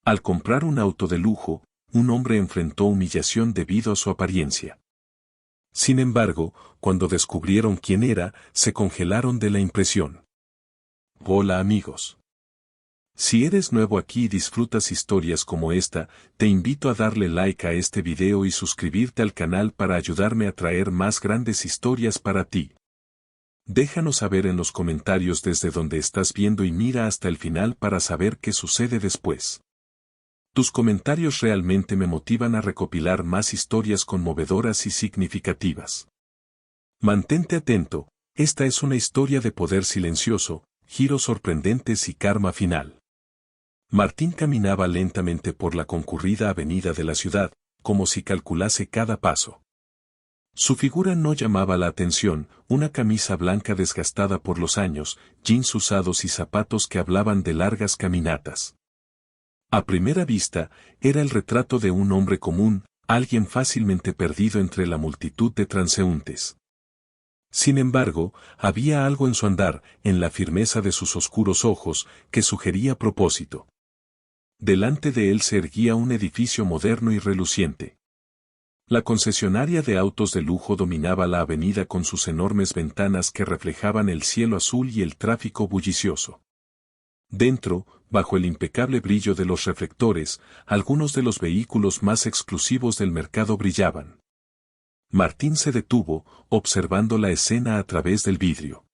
Al comprar un auto de lujo, un hombre enfrentó humillación debido a su apariencia. Sin embargo, cuando descubrieron quién era, se congelaron de la impresión. Hola amigos. Si eres nuevo aquí y disfrutas historias como esta, te invito a darle like a este video y suscribirte al canal para ayudarme a traer más grandes historias para ti. Déjanos saber en los comentarios desde donde estás viendo y mira hasta el final para saber qué sucede después. Tus comentarios realmente me motivan a recopilar más historias conmovedoras y significativas. Mantente atento, esta es una historia de poder silencioso, giros sorprendentes y karma final. Martín caminaba lentamente por la concurrida avenida de la ciudad, como si calculase cada paso. Su figura no llamaba la atención, una camisa blanca desgastada por los años, jeans usados y zapatos que hablaban de largas caminatas. A primera vista, era el retrato de un hombre común, alguien fácilmente perdido entre la multitud de transeúntes. Sin embargo, había algo en su andar, en la firmeza de sus oscuros ojos, que sugería propósito. Delante de él se erguía un edificio moderno y reluciente. La concesionaria de autos de lujo dominaba la avenida con sus enormes ventanas que reflejaban el cielo azul y el tráfico bullicioso. Dentro, bajo el impecable brillo de los reflectores, algunos de los vehículos más exclusivos del mercado brillaban. Martín se detuvo, observando la escena a través del vidrio.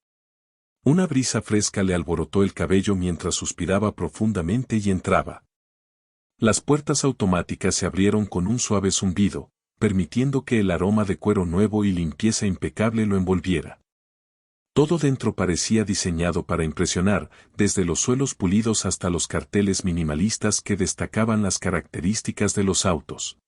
Una brisa fresca le alborotó el cabello mientras suspiraba profundamente y entraba. Las puertas automáticas se abrieron con un suave zumbido, permitiendo que el aroma de cuero nuevo y limpieza impecable lo envolviera. Todo dentro parecía diseñado para impresionar, desde los suelos pulidos hasta los carteles minimalistas que destacaban las características de los autos.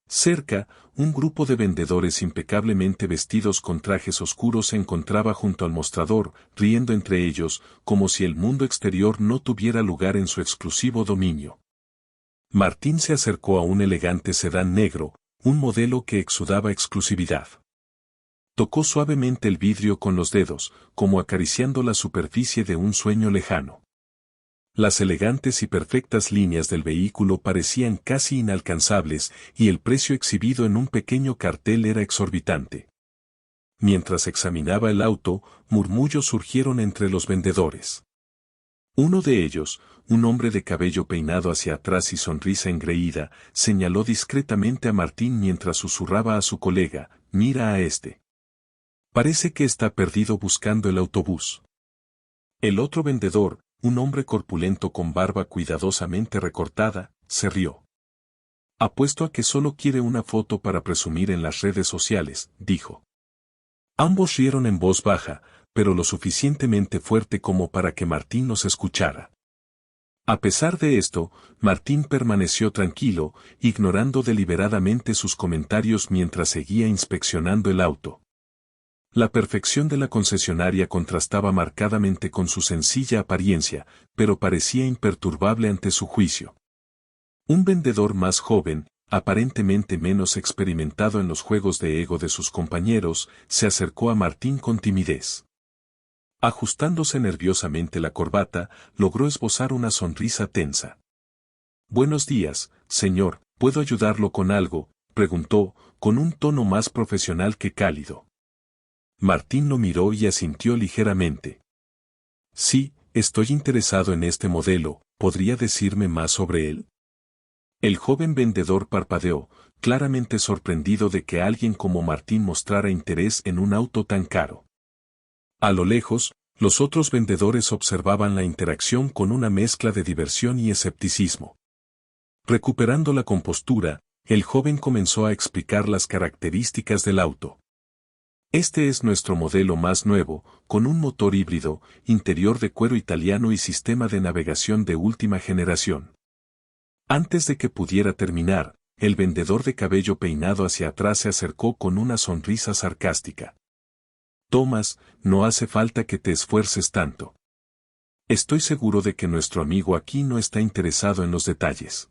Cerca, un grupo de vendedores impecablemente vestidos con trajes oscuros se encontraba junto al mostrador, riendo entre ellos, como si el mundo exterior no tuviera lugar en su exclusivo dominio. Martín se acercó a un elegante sedán negro, un modelo que exudaba exclusividad. Tocó suavemente el vidrio con los dedos, como acariciando la superficie de un sueño lejano. Las elegantes y perfectas líneas del vehículo parecían casi inalcanzables y el precio exhibido en un pequeño cartel era exorbitante. Mientras examinaba el auto, murmullos surgieron entre los vendedores. Uno de ellos, un hombre de cabello peinado hacia atrás y sonrisa engreída, señaló discretamente a Martín mientras susurraba a su colega, «Mira a este. Parece que está perdido buscando el autobús». El otro vendedor, un hombre corpulento con barba cuidadosamente recortada, se rió. «Apuesto a que solo quiere una foto para presumir en las redes sociales», dijo. Ambos rieron en voz baja, pero lo suficientemente fuerte como para que Martín los escuchara. A pesar de esto, Martín permaneció tranquilo, ignorando deliberadamente sus comentarios mientras seguía inspeccionando el auto. La perfección de la concesionaria contrastaba marcadamente con su sencilla apariencia, pero parecía imperturbable ante su juicio. Un vendedor más joven, aparentemente menos experimentado en los juegos de ego de sus compañeros, se acercó a Martín con timidez. Ajustándose nerviosamente la corbata, logró esbozar una sonrisa tensa. «Buenos días, señor, ¿puedo ayudarlo con algo?», preguntó, con un tono más profesional que cálido. Martín lo miró y asintió ligeramente. «Sí, estoy interesado en este modelo, ¿podría decirme más sobre él?». El joven vendedor parpadeó, claramente sorprendido de que alguien como Martín mostrara interés en un auto tan caro. A lo lejos, los otros vendedores observaban la interacción con una mezcla de diversión y escepticismo. Recuperando la compostura, el joven comenzó a explicar las características del auto. «Este es nuestro modelo más nuevo, con un motor híbrido, interior de cuero italiano y sistema de navegación de última generación». Antes de que pudiera terminar, el vendedor de cabello peinado hacia atrás se acercó con una sonrisa sarcástica. «Tomás, no hace falta que te esfuerces tanto. Estoy seguro de que nuestro amigo aquí no está interesado en los detalles.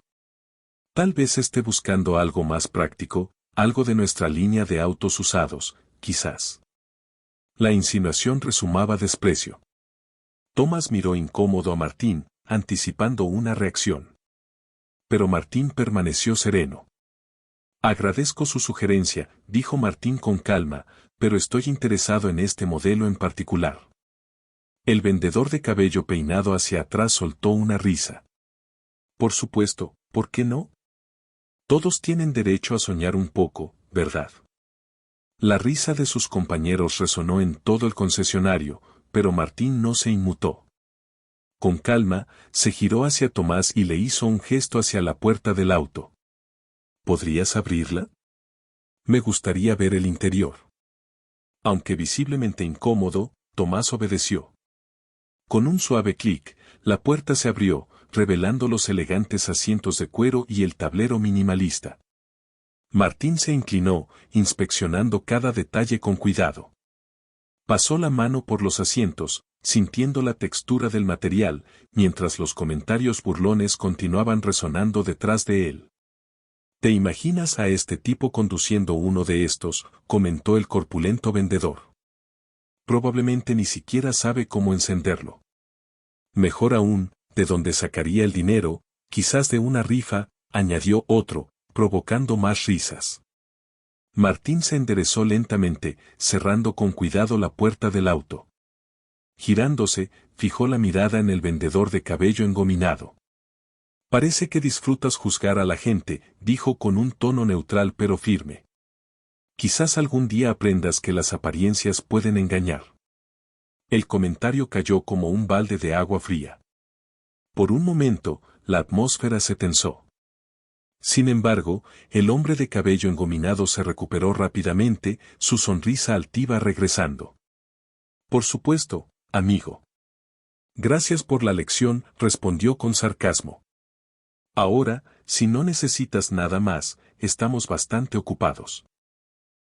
Tal vez esté buscando algo más práctico, algo de nuestra línea de autos usados, quizás». La insinuación resumaba desprecio. Tomás miró incómodo a Martín, anticipando una reacción. pero Martín permaneció sereno. Agradezco su sugerencia, dijo Martín con calma, pero estoy interesado en este modelo en particular. El vendedor de cabello peinado hacia atrás soltó una risa. Por supuesto, ¿por qué no? Todos tienen derecho a soñar un poco, ¿verdad? La risa de sus compañeros resonó en todo el concesionario, pero Martín no se inmutó. Con calma, se giró hacia Tomás y le hizo un gesto hacia la puerta del auto. ¿Podrías abrirla? Me gustaría ver el interior. Aunque visiblemente incómodo, Tomás obedeció. Con un suave clic, la puerta se abrió, revelando los elegantes asientos de cuero y el tablero minimalista. Martín se inclinó, inspeccionando cada detalle con cuidado. Pasó la mano por los asientos, sintiendo la textura del material, mientras los comentarios burlones continuaban resonando detrás de él. ¿Te imaginas a este tipo conduciendo uno de estos?, comentó el corpulento vendedor. Probablemente ni siquiera sabe cómo encenderlo. Mejor aún, ¿de dónde sacaría el dinero? Quizás de una rifa, añadió otro, provocando más risas. Martín se enderezó lentamente, cerrando con cuidado la puerta del auto. Girándose, fijó la mirada en el vendedor de cabello engominado. Parece que disfrutas juzgar a la gente, dijo con un tono neutral pero firme. Quizás algún día aprendas que las apariencias pueden engañar. El comentario cayó como un balde de agua fría. Por un momento, la atmósfera se tensó. Sin embargo, el hombre de cabello engominado se recuperó rápidamente, su sonrisa altiva regresando. Por supuesto, amigo. Gracias por la lección, respondió con sarcasmo. Ahora, si no necesitas nada más, estamos bastante ocupados.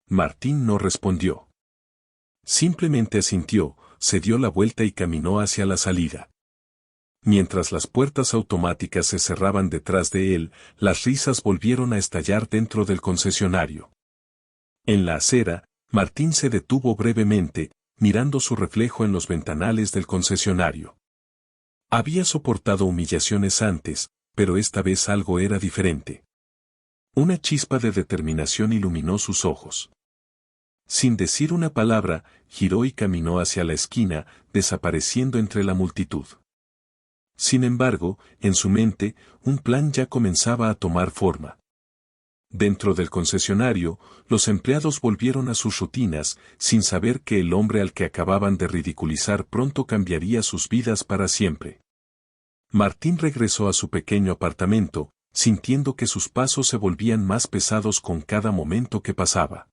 Martín no respondió. Simplemente asintió, se dio la vuelta y caminó hacia la salida. Mientras las puertas automáticas se cerraban detrás de él, las risas volvieron a estallar dentro del concesionario. En la acera, Martín se detuvo brevemente, mirando su reflejo en los ventanales del concesionario. Había soportado humillaciones antes, pero esta vez algo era diferente. Una chispa de determinación iluminó sus ojos. Sin decir una palabra, giró y caminó hacia la esquina, desapareciendo entre la multitud. Sin embargo, en su mente, un plan ya comenzaba a tomar forma. Dentro del concesionario, los empleados volvieron a sus rutinas, sin saber que el hombre al que acababan de ridiculizar pronto cambiaría sus vidas para siempre. Martín regresó a su pequeño apartamento, sintiendo que sus pasos se volvían más pesados con cada momento que pasaba.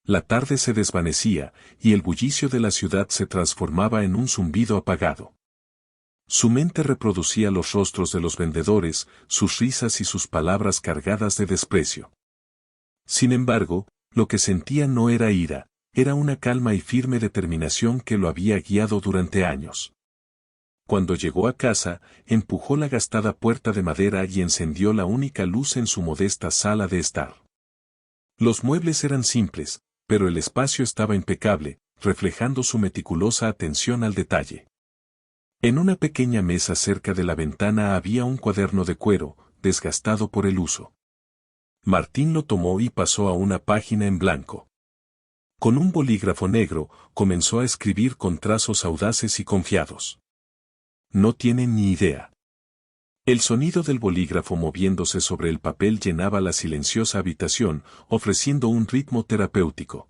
La tarde se desvanecía, y el bullicio de la ciudad se transformaba en un zumbido apagado. Su mente reproducía los rostros de los vendedores, sus risas y sus palabras cargadas de desprecio. Sin embargo, lo que sentía no era ira, era una calma y firme determinación que lo había guiado durante años. Cuando llegó a casa, empujó la gastada puerta de madera y encendió la única luz en su modesta sala de estar. Los muebles eran simples, pero el espacio estaba impecable, reflejando su meticulosa atención al detalle. En una pequeña mesa cerca de la ventana había un cuaderno de cuero, desgastado por el uso. Martín lo tomó y pasó a una página en blanco. Con un bolígrafo negro, comenzó a escribir con trazos audaces y confiados. No tienen ni idea. El sonido del bolígrafo moviéndose sobre el papel llenaba la silenciosa habitación, ofreciendo un ritmo terapéutico.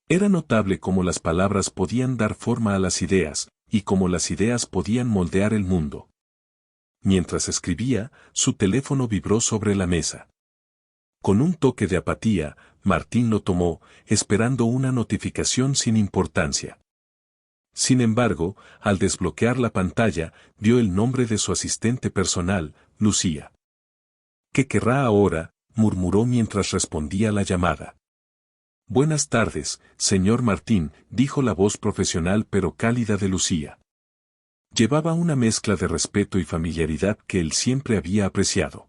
Era notable cómo las palabras podían dar forma a las ideas, y cómo las ideas podían moldear el mundo. Mientras escribía, su teléfono vibró sobre la mesa. Con un toque de apatía, Martín lo tomó, esperando una notificación sin importancia. Sin embargo, al desbloquear la pantalla, vio el nombre de su asistente personal, Lucía. ¿Qué querrá ahora?, murmuró mientras respondía la llamada. Buenas tardes, señor Martín, dijo la voz profesional pero cálida de Lucía. Llevaba una mezcla de respeto y familiaridad que él siempre había apreciado.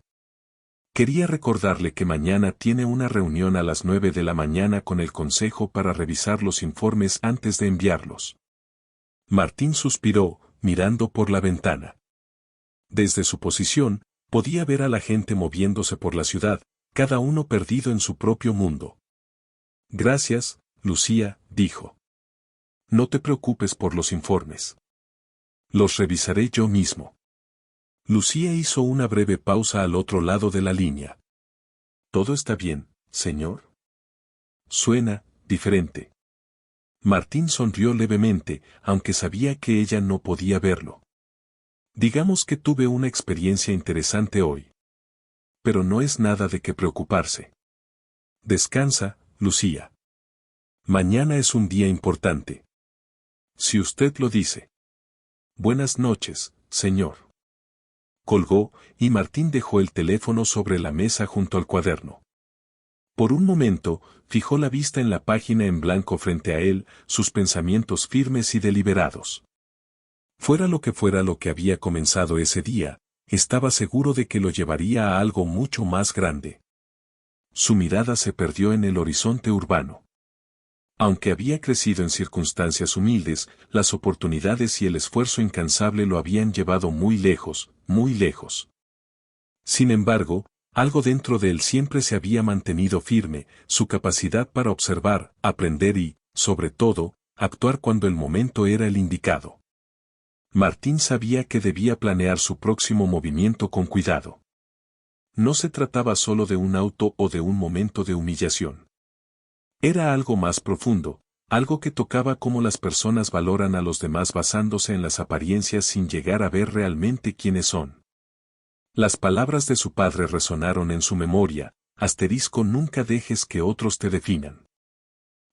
Quería recordarle que mañana tiene una reunión a las 9 de la mañana con el consejo para revisar los informes antes de enviarlos. Martín suspiró, mirando por la ventana. Desde su posición, Podía ver a la gente moviéndose por la ciudad, cada uno perdido en su propio mundo. Gracias, Lucía, dijo. No te preocupes por los informes. Los revisaré yo mismo. Lucía hizo una breve pausa al otro lado de la línea. ¿Todo está bien, señor? Suena diferente. Martín sonrió levemente, aunque sabía que ella no podía verlo. Digamos que tuve una experiencia interesante hoy. Pero no es nada de qué preocuparse. Descansa, Lucía. Mañana es un día importante. Si usted lo dice. Buenas noches, señor. Colgó, y Martín dejó el teléfono sobre la mesa junto al cuaderno. Por un momento, fijó la vista en la página en blanco frente a él, sus pensamientos firmes y deliberados. Fuera lo que había comenzado ese día, estaba seguro de que lo llevaría a algo mucho más grande. Su mirada se perdió en el horizonte urbano. Aunque había crecido en circunstancias humildes, las oportunidades y el esfuerzo incansable lo habían llevado muy lejos, muy lejos. Sin embargo, algo dentro de él siempre se había mantenido firme, su capacidad para observar, aprender y, sobre todo, actuar cuando el momento era el indicado. Martín sabía que debía planear su próximo movimiento con cuidado. No se trataba solo de un auto o de un momento de humillación. Era algo más profundo, algo que tocaba cómo las personas valoran a los demás basándose en las apariencias sin llegar a ver realmente quiénes son. Las palabras de su padre resonaron en su memoria: nunca dejes que otros te definan.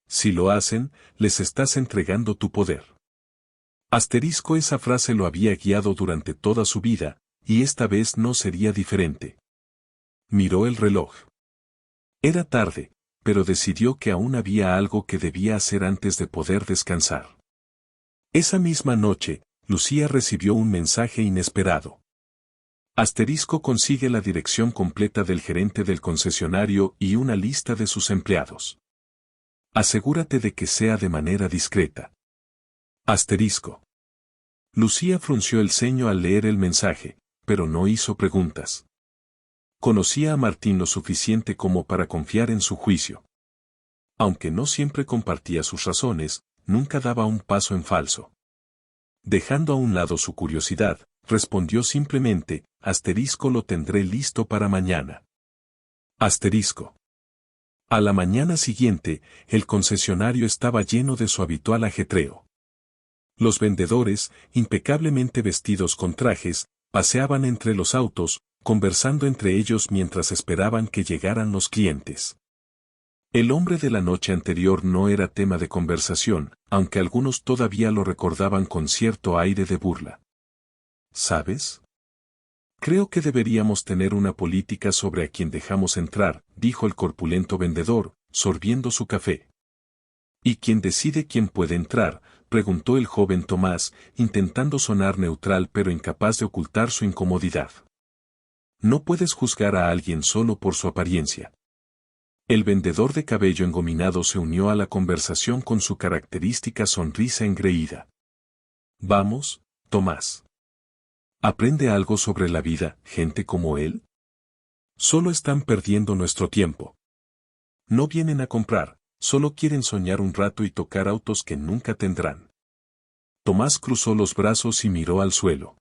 Si lo hacen, les estás entregando tu poder. Esa frase lo había guiado durante toda su vida, y esta vez no sería diferente. Miró el reloj. Era tarde, pero decidió que aún había algo que debía hacer antes de poder descansar. Esa noche, Lucía recibió un mensaje inesperado. Consigue la dirección completa del gerente del concesionario y una lista de sus empleados. Asegúrate de que sea de manera discreta. Lucía frunció el ceño al leer el mensaje, pero no hizo preguntas. Conocía a Martín lo suficiente como para confiar en su juicio. Aunque no siempre compartía sus razones, nunca daba un paso en falso. Dejando a un lado su curiosidad, respondió simplemente: lo tendré listo para mañana. A la mañana siguiente, el concesionario estaba lleno de su habitual ajetreo. Los vendedores, impecablemente vestidos con trajes, paseaban entre los autos, conversando entre ellos mientras esperaban que llegaran los clientes. El hombre de la noche anterior no era tema de conversación, aunque algunos todavía lo recordaban con cierto aire de burla. ¿Sabes? Creo que deberíamos tener una política sobre a quién dejamos entrar, dijo el corpulento vendedor, sorbiendo su café. ¿Y quién decide quién puede entrar?, preguntó el joven Tomás, intentando sonar neutral pero incapaz de ocultar su incomodidad. No puedes juzgar a alguien solo por su apariencia. El vendedor de cabello engominado se unió a la conversación con su característica sonrisa engreída. Vamos, Tomás. Aprende algo sobre la vida, gente como él. Solo están perdiendo nuestro tiempo. No vienen a comprar, solo quieren soñar un rato y tocar autos que nunca tendrán. Tomás cruzó los brazos y miró al suelo.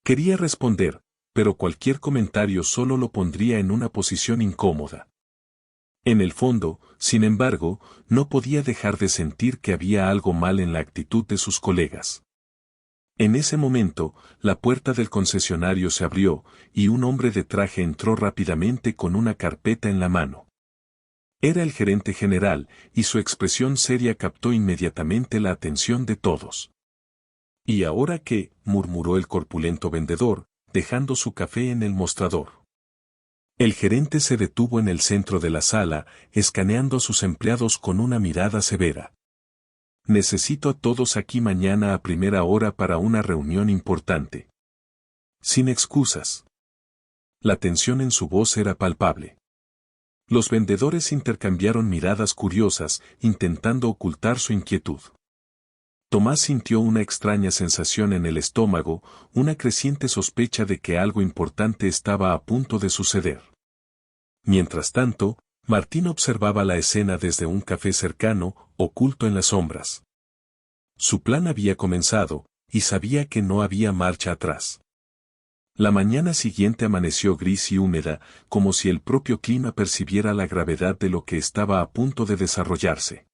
Quería responder, pero cualquier comentario solo lo pondría en una posición incómoda. En el fondo, sin embargo, no podía dejar de sentir que había algo mal en la actitud de sus colegas. En ese momento, la puerta del concesionario se abrió, y un hombre de traje entró rápidamente con una carpeta en la mano. Era el gerente general, y su expresión seria captó inmediatamente la atención de todos. ¿Y ahora qué?, murmuró el corpulento vendedor, dejando su café en el mostrador. El gerente se detuvo en el centro de la sala, escaneando a sus empleados con una mirada severa. Necesito a todos aquí mañana a primera hora para una reunión importante. Sin excusas. La tensión en su voz era palpable. Los vendedores intercambiaron miradas curiosas, intentando ocultar su inquietud. Tomás sintió una extraña sensación en el estómago, una creciente sospecha de que algo importante estaba a punto de suceder. Mientras tanto, Martín observaba la escena desde un café cercano, oculto en las sombras. Su plan había comenzado, y sabía que no había marcha atrás. La mañana siguiente amaneció gris y húmeda, como si el propio clima percibiera la gravedad de lo que estaba a punto de desarrollarse.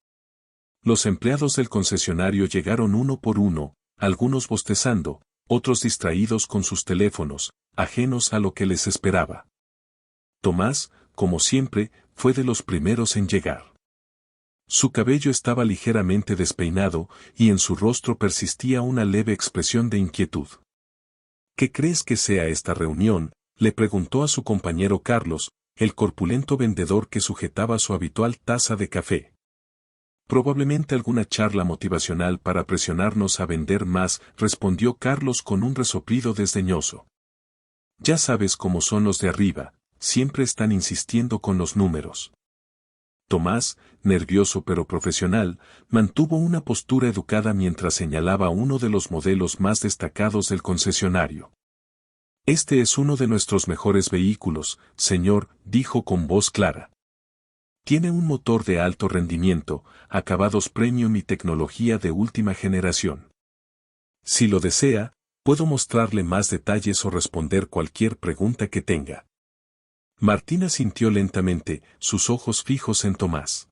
Los empleados del concesionario llegaron uno por uno, algunos bostezando, otros distraídos con sus teléfonos, ajenos a lo que les esperaba. Tomás, como siempre, fue de los primeros en llegar. Su cabello estaba ligeramente despeinado, y en su rostro persistía una leve expresión de inquietud. ¿Qué crees que sea esta reunión?, le preguntó a su compañero Carlos, el corpulento vendedor que sujetaba su habitual taza de café. Probablemente alguna charla motivacional para presionarnos a vender más, respondió Carlos con un resoplido desdeñoso. Ya sabes cómo son los de arriba, siempre están insistiendo con los números. Tomás, nervioso pero profesional, mantuvo una postura educada mientras señalaba uno de los modelos más destacados del concesionario. Este es uno de nuestros mejores vehículos, señor, dijo con voz clara. Tiene un motor de alto rendimiento, acabados premium y tecnología de última generación. Si lo desea, puedo mostrarle más detalles o responder cualquier pregunta que tenga. Martín asintió lentamente, sus ojos fijos en Tomás.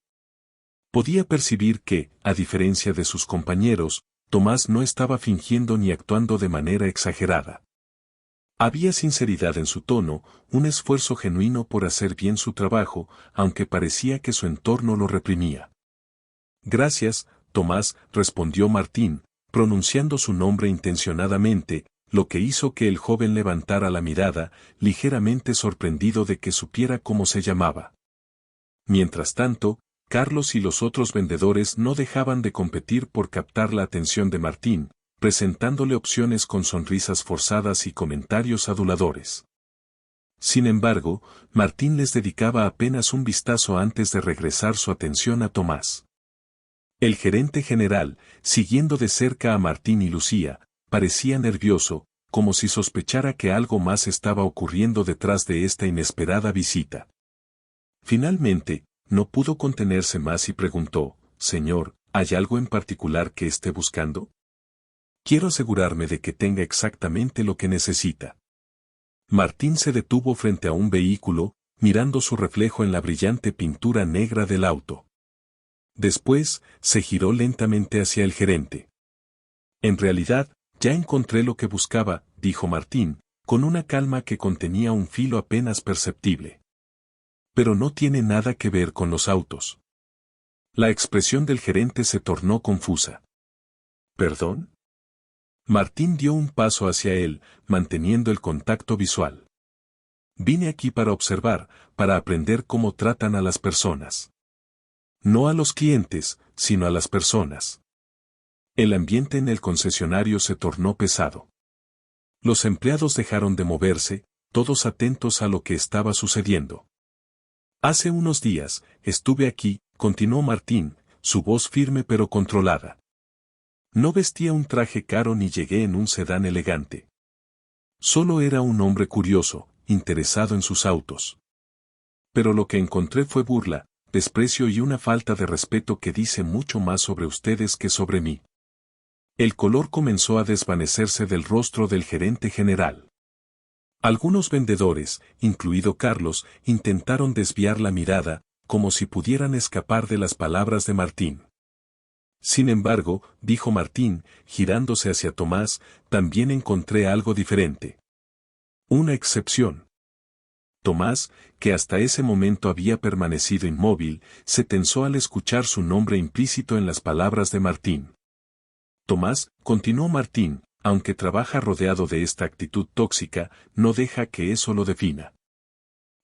Podía percibir que, a diferencia de sus compañeros, Tomás no estaba fingiendo ni actuando de manera exagerada. Había sinceridad en su tono, un esfuerzo genuino por hacer bien su trabajo, aunque parecía que su entorno lo reprimía. Gracias, Tomás, respondió Martín, pronunciando su nombre intencionadamente, lo que hizo que el joven levantara la mirada, ligeramente sorprendido de que supiera cómo se llamaba. Mientras tanto, Carlos y los otros vendedores no dejaban de competir por captar la atención de Martín, presentándole opciones con sonrisas forzadas y comentarios aduladores. Sin embargo, Martín les dedicaba apenas un vistazo antes de regresar su atención a Tomás. El gerente general, siguiendo de cerca a Martín y Lucía, parecía nervioso, como si sospechara que algo más estaba ocurriendo detrás de esta inesperada visita. Finalmente, no pudo contenerse más y preguntó, «Señor, ¿hay algo en particular que esté buscando? Quiero asegurarme de que tenga exactamente lo que necesita». Martín se detuvo frente a un vehículo, mirando su reflejo en la brillante pintura negra del auto. Después, se giró lentamente hacia el gerente. «En realidad, ya encontré lo que buscaba», dijo Martín, con una calma que contenía un filo apenas perceptible. «Pero no tiene nada que ver con los autos». La expresión del gerente se tornó confusa. ¿Perdón? Martín dio un paso hacia él, manteniendo el contacto visual. «Vine aquí para observar, para aprender cómo tratan a las personas. No a los clientes, sino a las personas». El ambiente en el concesionario se tornó pesado. Los empleados dejaron de moverse, todos atentos a lo que estaba sucediendo. «Hace unos días, estuve aquí», continuó Martín, su voz firme pero controlada. «No vestía un traje caro ni llegué en un sedán elegante. Solo era un hombre curioso, interesado en sus autos. Pero lo que encontré fue burla, desprecio y una falta de respeto que dice mucho más sobre ustedes que sobre mí». El color comenzó a desvanecerse del rostro del gerente general. Algunos vendedores, incluido Carlos, intentaron desviar la mirada, como si pudieran escapar de las palabras de Martín. «Sin embargo», dijo Martín, girándose hacia Tomás, «también encontré algo diferente. Una excepción». Tomás, que hasta ese momento había permanecido inmóvil, se tensó al escuchar su nombre implícito en las palabras de Martín. «Tomás», continuó Martín, «aunque trabaja rodeado de esta actitud tóxica, no deja que eso lo defina.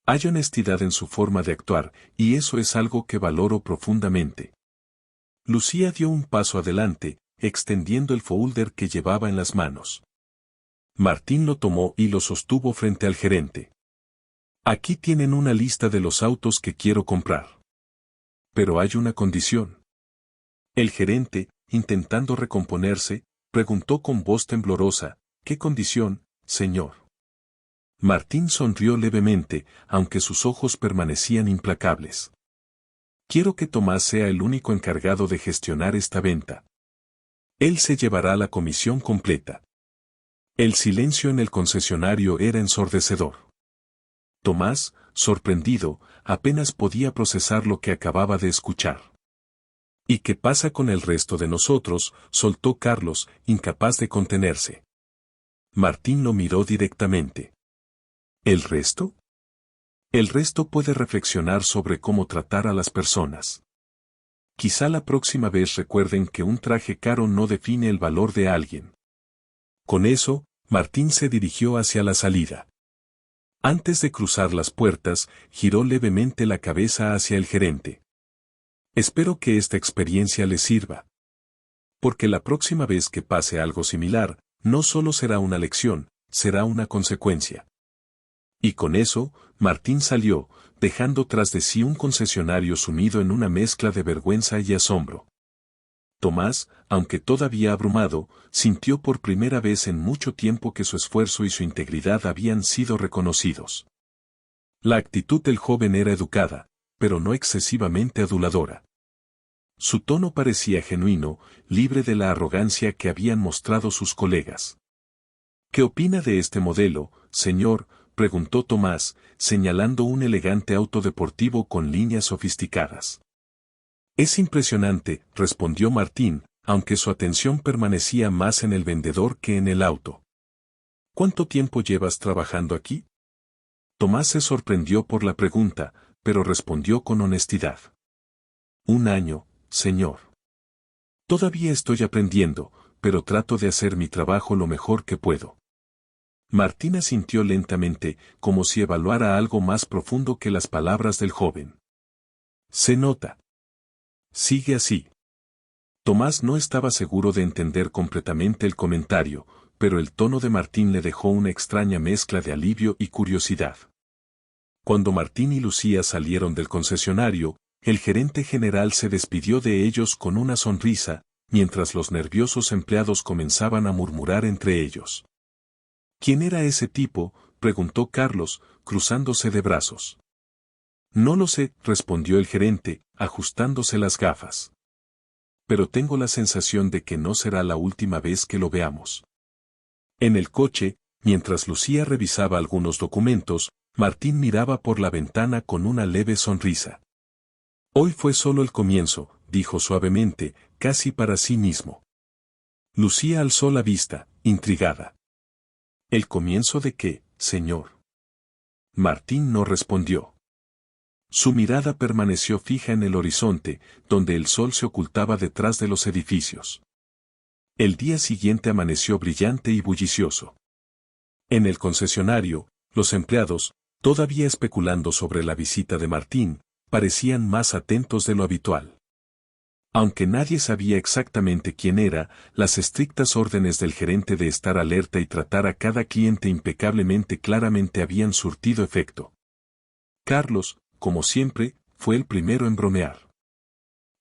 Hay honestidad en su forma de actuar, y eso es algo que valoro profundamente». Lucía dio un paso adelante, extendiendo el folder que llevaba en las manos. Martín lo tomó y lo sostuvo frente al gerente. «Aquí tienen una lista de los autos que quiero comprar. Pero hay una condición». El gerente, intentando recomponerse, preguntó con voz temblorosa, ¿qué condición, señor? Martín sonrió levemente, aunque sus ojos permanecían implacables. Quiero que Tomás sea el único encargado de gestionar esta venta. Él se llevará la comisión completa. El silencio en el concesionario era ensordecedor. Tomás, sorprendido, apenas podía procesar lo que acababa de escuchar. ¿Y qué pasa con el resto de nosotros?, soltó Carlos, incapaz de contenerse. Martín lo miró directamente. ¿El resto? El resto puede reflexionar sobre cómo tratar a las personas. Quizá la próxima vez recuerden que un traje caro no define el valor de alguien. Con eso, Martín se dirigió hacia la salida. Antes de cruzar las puertas, giró levemente la cabeza hacia el gerente. Espero que esta experiencia le sirva. Porque la próxima vez que pase algo similar, no solo será una lección, será una consecuencia. Y con eso, Martín salió, dejando tras de sí un concesionario sumido en una mezcla de vergüenza y asombro. Tomás, aunque todavía abrumado, sintió por primera vez en mucho tiempo que su esfuerzo y su integridad habían sido reconocidos. La actitud del joven era educada, pero no excesivamente aduladora. Su tono parecía genuino, libre de la arrogancia que habían mostrado sus colegas. ¿Qué opina de este modelo, señor?, preguntó Tomás, señalando un elegante auto deportivo con líneas sofisticadas. Es impresionante, respondió Martín, aunque su atención permanecía más en el vendedor que en el auto. ¿Cuánto tiempo llevas trabajando aquí? Tomás se sorprendió por la pregunta, pero respondió con honestidad. 1 año, señor. Todavía estoy aprendiendo, pero trato de hacer mi trabajo lo mejor que puedo. Martín asintió lentamente, como si evaluara algo más profundo que las palabras del joven. Se nota. Sigue así. Tomás no estaba seguro de entender completamente el comentario, pero el tono de Martín le dejó una extraña mezcla de alivio y curiosidad. Cuando Martín y Lucía salieron del concesionario, el gerente general se despidió de ellos con una sonrisa, mientras los nerviosos empleados comenzaban a murmurar entre ellos. ¿Quién era ese tipo?, preguntó Carlos, cruzándose de brazos. No lo sé, respondió el gerente, ajustándose las gafas. Pero tengo la sensación de que no será la última vez que lo veamos. En el coche, mientras Lucía revisaba algunos documentos, Martín miraba por la ventana con una leve sonrisa. Hoy fue solo el comienzo, dijo suavemente, casi para sí mismo. Lucía alzó la vista, intrigada. ¿El comienzo de qué, señor? Martín no respondió. Su mirada permaneció fija en el horizonte, donde el sol se ocultaba detrás de los edificios. El día siguiente amaneció brillante y bullicioso. En el concesionario, los empleados, todavía especulando sobre la visita de Martín, parecían más atentos de lo habitual. Aunque nadie sabía exactamente quién era, las estrictas órdenes del gerente de estar alerta y tratar a cada cliente impecablemente claramente habían surtido efecto. Carlos, como siempre, fue el primero en bromear.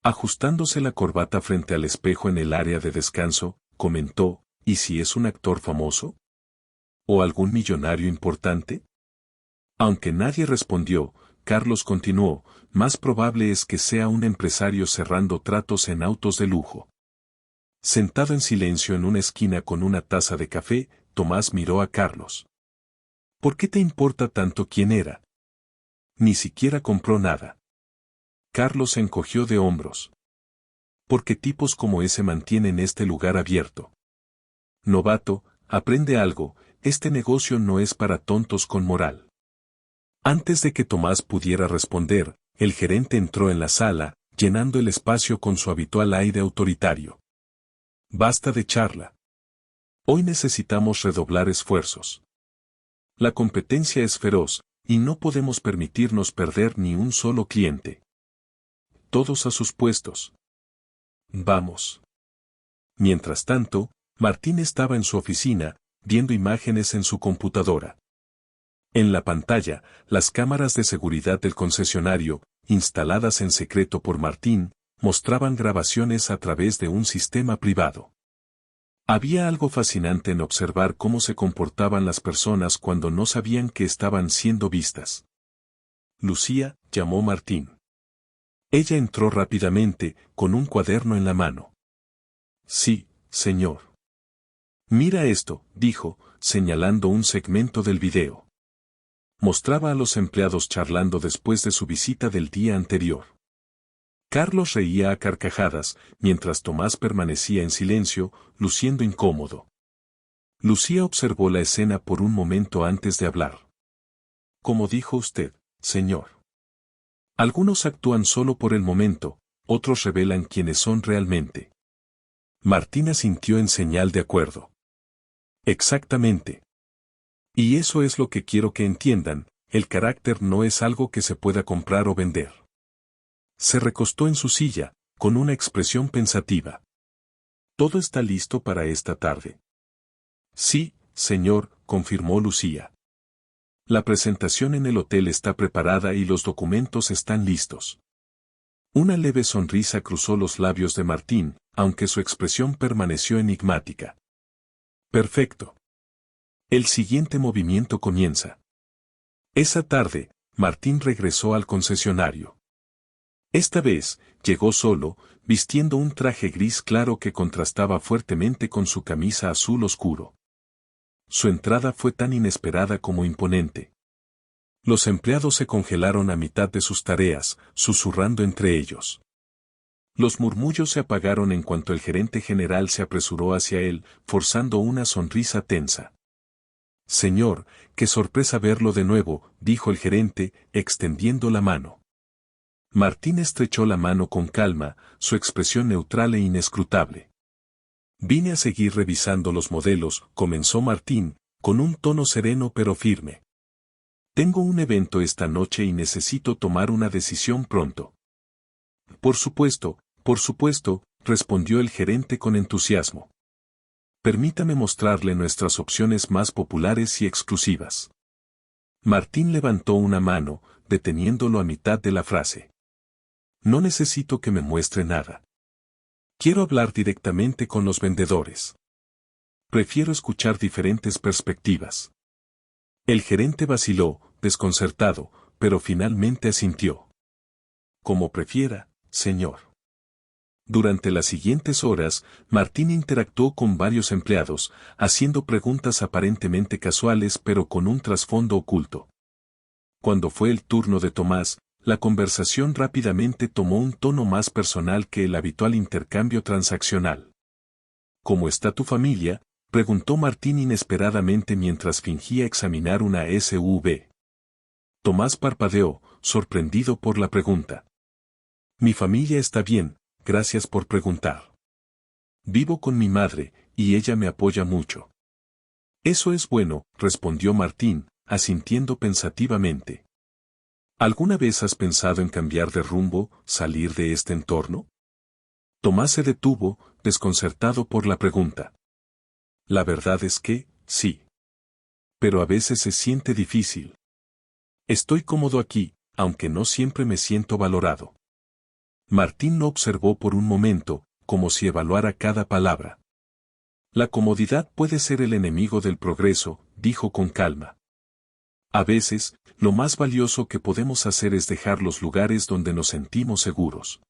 Ajustándose la corbata frente al espejo en el área de descanso, comentó, ¿y si es un actor famoso? ¿O algún millonario importante? Aunque nadie respondió, Carlos continuó, más probable es que sea un empresario cerrando tratos en autos de lujo. Sentado en silencio en una esquina con una taza de café, Tomás miró a Carlos. ¿Por qué te importa tanto quién era? Ni siquiera compró nada. Carlos se encogió de hombros. Porque tipos como ese mantienen este lugar abierto. Novato, aprende algo, este negocio no es para tontos con moral. Antes de que Tomás pudiera responder, el gerente entró en la sala, llenando el espacio con su habitual aire autoritario. Basta de charla. Hoy necesitamos redoblar esfuerzos. La competencia es feroz, y no podemos permitirnos perder ni un solo cliente. Todos a sus puestos. Vamos. Mientras tanto, Martín estaba en su oficina, viendo imágenes en su computadora. En la pantalla, las cámaras de seguridad del concesionario, instaladas en secreto por Martín, mostraban grabaciones a través de un sistema privado. Había algo fascinante en observar cómo se comportaban las personas cuando no sabían que estaban siendo vistas. Lucía, llamó Martín. Ella entró rápidamente, con un cuaderno en la mano. Sí, señor. Mira esto, dijo, señalando un segmento del video. Mostraba a los empleados charlando después de su visita del día anterior. Carlos reía a carcajadas, mientras Tomás permanecía en silencio, luciendo incómodo. Lucía observó la escena por un momento antes de hablar. Como dijo usted, señor. Algunos actúan solo por el momento, otros revelan quiénes son realmente. Martín asintió en señal de acuerdo. Exactamente. Y eso es lo que quiero que entiendan, el carácter no es algo que se pueda comprar o vender. Se recostó en su silla, con una expresión pensativa. Todo está listo para esta tarde. Sí, señor, confirmó Lucía. La presentación en el hotel está preparada y los documentos están listos. Una leve sonrisa cruzó los labios de Martín, aunque su expresión permaneció enigmática. Perfecto. El siguiente movimiento comienza. Esa tarde, Martín regresó al concesionario. Esta vez, llegó solo, vistiendo un traje gris claro que contrastaba fuertemente con su camisa azul oscuro. Su entrada fue tan inesperada como imponente. Los empleados se congelaron a mitad de sus tareas, susurrando entre ellos. Los murmullos se apagaron en cuanto el gerente general se apresuró hacia él, forzando una sonrisa tensa. Señor, qué sorpresa verlo de nuevo, dijo el gerente, extendiendo la mano. Martín estrechó la mano con calma, su expresión neutral e inescrutable. Vine a seguir revisando los modelos, comenzó Martín, con un tono sereno pero firme. Tengo un evento esta noche y necesito tomar una decisión pronto. Por supuesto, respondió el gerente con entusiasmo. Permítame mostrarle nuestras opciones más populares y exclusivas. Martín levantó una mano, deteniéndolo a mitad de la frase. No necesito que me muestre nada. Quiero hablar directamente con los vendedores. Prefiero escuchar diferentes perspectivas. El gerente vaciló, desconcertado, pero finalmente asintió. Como prefiera, señor. Durante las siguientes horas, Martín interactuó con varios empleados, haciendo preguntas aparentemente casuales pero con un trasfondo oculto. Cuando fue el turno de Tomás, la conversación rápidamente tomó un tono más personal que el habitual intercambio transaccional. ¿Cómo está tu familia?, preguntó Martín inesperadamente mientras fingía examinar una SUV. Tomás parpadeó, sorprendido por la pregunta. Mi familia está bien, gracias por preguntar. Vivo con mi madre, y ella me apoya mucho. Eso es bueno, respondió Martín, asintiendo pensativamente. ¿Alguna vez has pensado en cambiar de rumbo, salir de este entorno? Tomás se detuvo, desconcertado por la pregunta. La verdad es que, sí. Pero a veces se siente difícil. Estoy cómodo aquí, aunque no siempre me siento valorado. Martín lo observó por un momento, como si evaluara cada palabra. La comodidad puede ser el enemigo del progreso, dijo con calma. A veces, lo más valioso que podemos hacer es dejar los lugares donde nos sentimos seguros.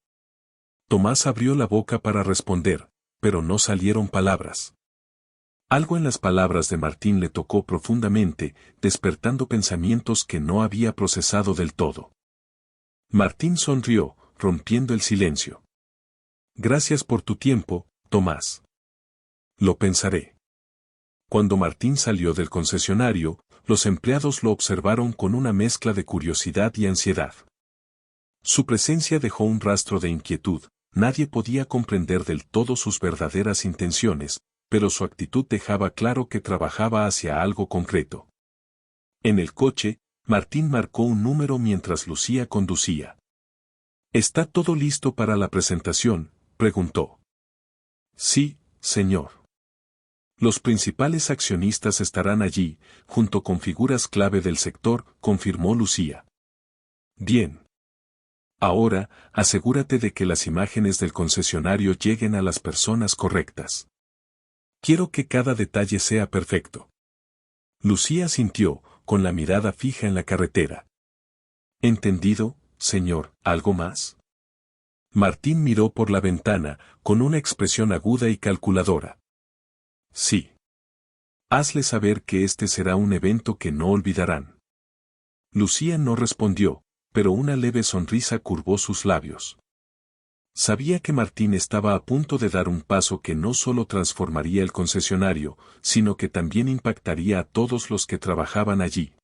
Tomás abrió la boca para responder, pero no salieron palabras. Algo en las palabras de Martín le tocó profundamente, despertando pensamientos que no había procesado del todo. Martín sonrió, rompiendo el silencio. Gracias por tu tiempo, Tomás. Lo pensaré. Cuando Martín salió del concesionario, los empleados lo observaron con una mezcla de curiosidad y ansiedad. Su presencia dejó un rastro de inquietud, nadie podía comprender del todo sus verdaderas intenciones, pero su actitud dejaba claro que trabajaba hacia algo concreto. En el coche, Martín marcó un número mientras Lucía conducía. ¿Está todo listo para la presentación?, preguntó. Sí, señor. Los principales accionistas estarán allí, junto con figuras clave del sector, confirmó Lucía. Bien. Ahora, asegúrate de que las imágenes del concesionario lleguen a las personas correctas. Quiero que cada detalle sea perfecto. Lucía asintió, con la mirada fija en la carretera. Entendido, señor, ¿algo más? Martín miró por la ventana, con una expresión aguda y calculadora. Sí. Hazle saber que este será un evento que no olvidarán. Lucía no respondió, pero una leve sonrisa curvó sus labios. Sabía que Martín estaba a punto de dar un paso que no solo transformaría el concesionario, sino que también impactaría a todos los que trabajaban allí.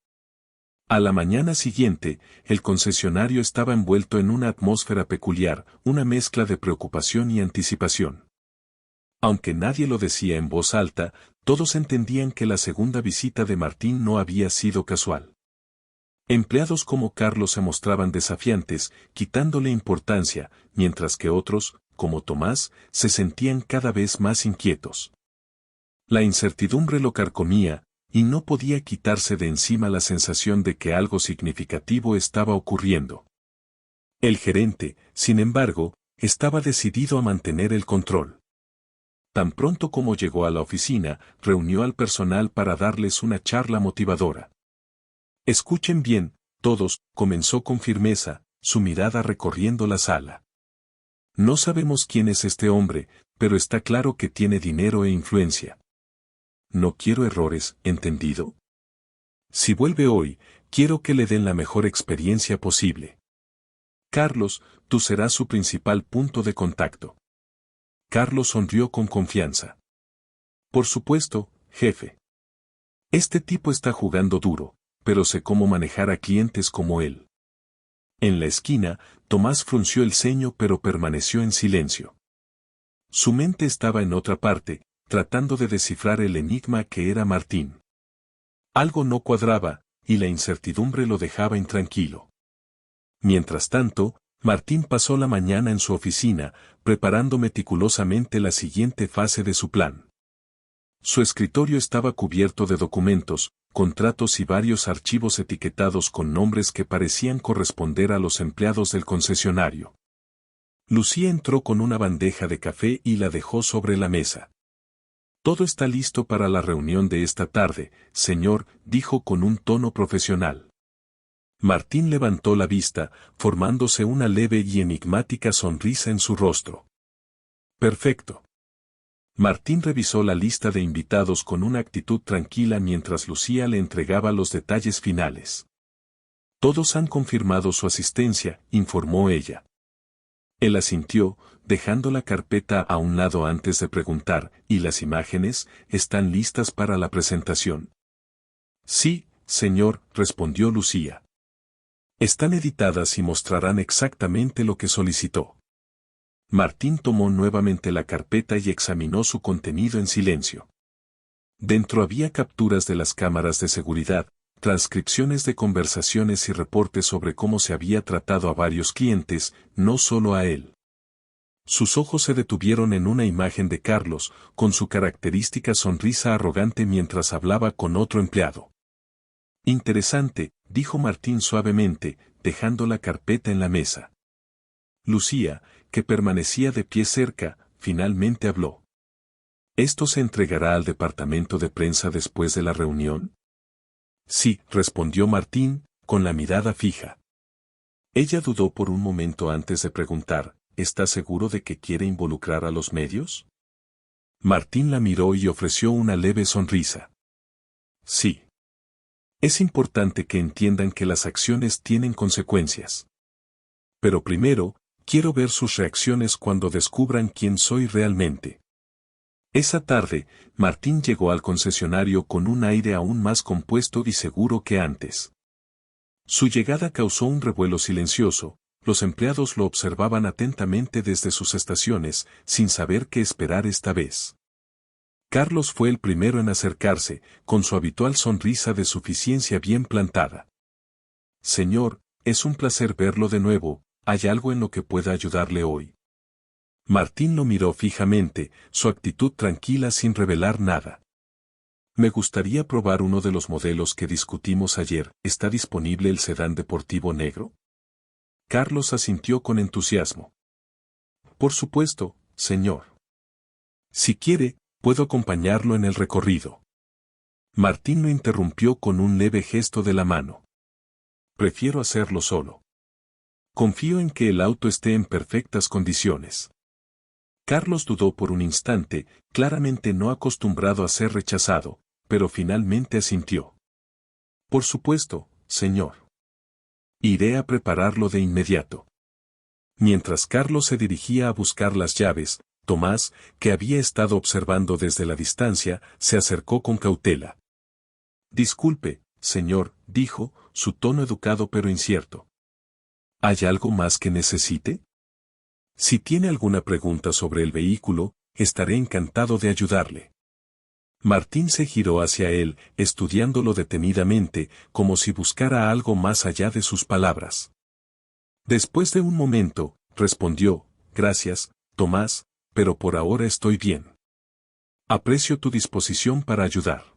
A la mañana siguiente, el concesionario estaba envuelto en una atmósfera peculiar, una mezcla de preocupación y anticipación. Aunque nadie lo decía en voz alta, todos entendían que la segunda visita de Martín no había sido casual. Empleados como Carlos se mostraban desafiantes, quitándole importancia, mientras que otros, como Tomás, se sentían cada vez más inquietos. La incertidumbre lo carcomía, y no podía quitarse de encima la sensación de que algo significativo estaba ocurriendo. El gerente, sin embargo, estaba decidido a mantener el control. Tan pronto como llegó a la oficina, reunió al personal para darles una charla motivadora. Escuchen bien, todos, comenzó con firmeza, su mirada recorriendo la sala. No sabemos quién es este hombre, pero está claro que tiene dinero e influencia. No quiero errores, ¿entendido? Si vuelve hoy, quiero que le den la mejor experiencia posible. Carlos, tú serás su principal punto de contacto. Carlos sonrió con confianza. Por supuesto, jefe. Este tipo está jugando duro, pero sé cómo manejar a clientes como él. En la esquina, Tomás frunció el ceño pero permaneció en silencio. Su mente estaba en otra parte, tratando de descifrar el enigma que era Martín. Algo no cuadraba, y la incertidumbre lo dejaba intranquilo. Mientras tanto, Martín pasó la mañana en su oficina, preparando meticulosamente la siguiente fase de su plan. Su escritorio estaba cubierto de documentos, contratos y varios archivos etiquetados con nombres que parecían corresponder a los empleados del concesionario. Lucía entró con una bandeja de café y la dejó sobre la mesa. Todo está listo para la reunión de esta tarde, señor, dijo con un tono profesional. Martín levantó la vista, formándose una leve y enigmática sonrisa en su rostro. Perfecto. Martín revisó la lista de invitados con una actitud tranquila mientras Lucía le entregaba los detalles finales. Todos han confirmado su asistencia, informó ella. Él asintió, dejando la carpeta a un lado antes de preguntar, ¿y las imágenes están listas para la presentación? Sí, señor, respondió Lucía. Están editadas y mostrarán exactamente lo que solicitó. Martín tomó nuevamente la carpeta y examinó su contenido en silencio. Dentro había capturas de las cámaras de seguridad, transcripciones de conversaciones y reportes sobre cómo se había tratado a varios clientes, no solo a él. Sus ojos se detuvieron en una imagen de Carlos, con su característica sonrisa arrogante mientras hablaba con otro empleado. Interesante, dijo Martín suavemente, dejando la carpeta en la mesa. Lucía, que permanecía de pie cerca, finalmente habló. ¿Esto se entregará al departamento de prensa después de la reunión? Sí, respondió Martín, con la mirada fija. Ella dudó por un momento antes de preguntar, ¿está seguro de que quiere involucrar a los medios? Martín la miró y ofreció una leve sonrisa. Sí. Es importante que entiendan que las acciones tienen consecuencias. Pero primero, quiero ver sus reacciones cuando descubran quién soy realmente. Esa tarde, Martín llegó al concesionario con un aire aún más compuesto y seguro que antes. Su llegada causó un revuelo silencioso, los empleados lo observaban atentamente desde sus estaciones, sin saber qué esperar esta vez. Carlos fue el primero en acercarse, con su habitual sonrisa de suficiencia bien plantada. Señor, es un placer verlo de nuevo, ¿hay algo en lo que pueda ayudarle hoy? Martín lo miró fijamente, su actitud tranquila sin revelar nada. Me gustaría probar uno de los modelos que discutimos ayer, ¿está disponible el sedán deportivo negro? Carlos asintió con entusiasmo. Por supuesto, señor. Si quiere, puedo acompañarlo en el recorrido. Martín lo interrumpió con un leve gesto de la mano. Prefiero hacerlo solo. Confío en que el auto esté en perfectas condiciones. Carlos dudó por un instante, claramente no acostumbrado a ser rechazado, pero finalmente asintió. Por supuesto, señor. Iré a prepararlo de inmediato. Mientras Carlos se dirigía a buscar las llaves, Tomás, que había estado observando desde la distancia, se acercó con cautela. Disculpe, señor, dijo, su tono educado pero incierto. ¿Hay algo más que necesite? Si tiene alguna pregunta sobre el vehículo, estaré encantado de ayudarle. Martín se giró hacia él, estudiándolo detenidamente, como si buscara algo más allá de sus palabras. Después de un momento, respondió, gracias, Tomás, pero por ahora estoy bien. Aprecio tu disposición para ayudar.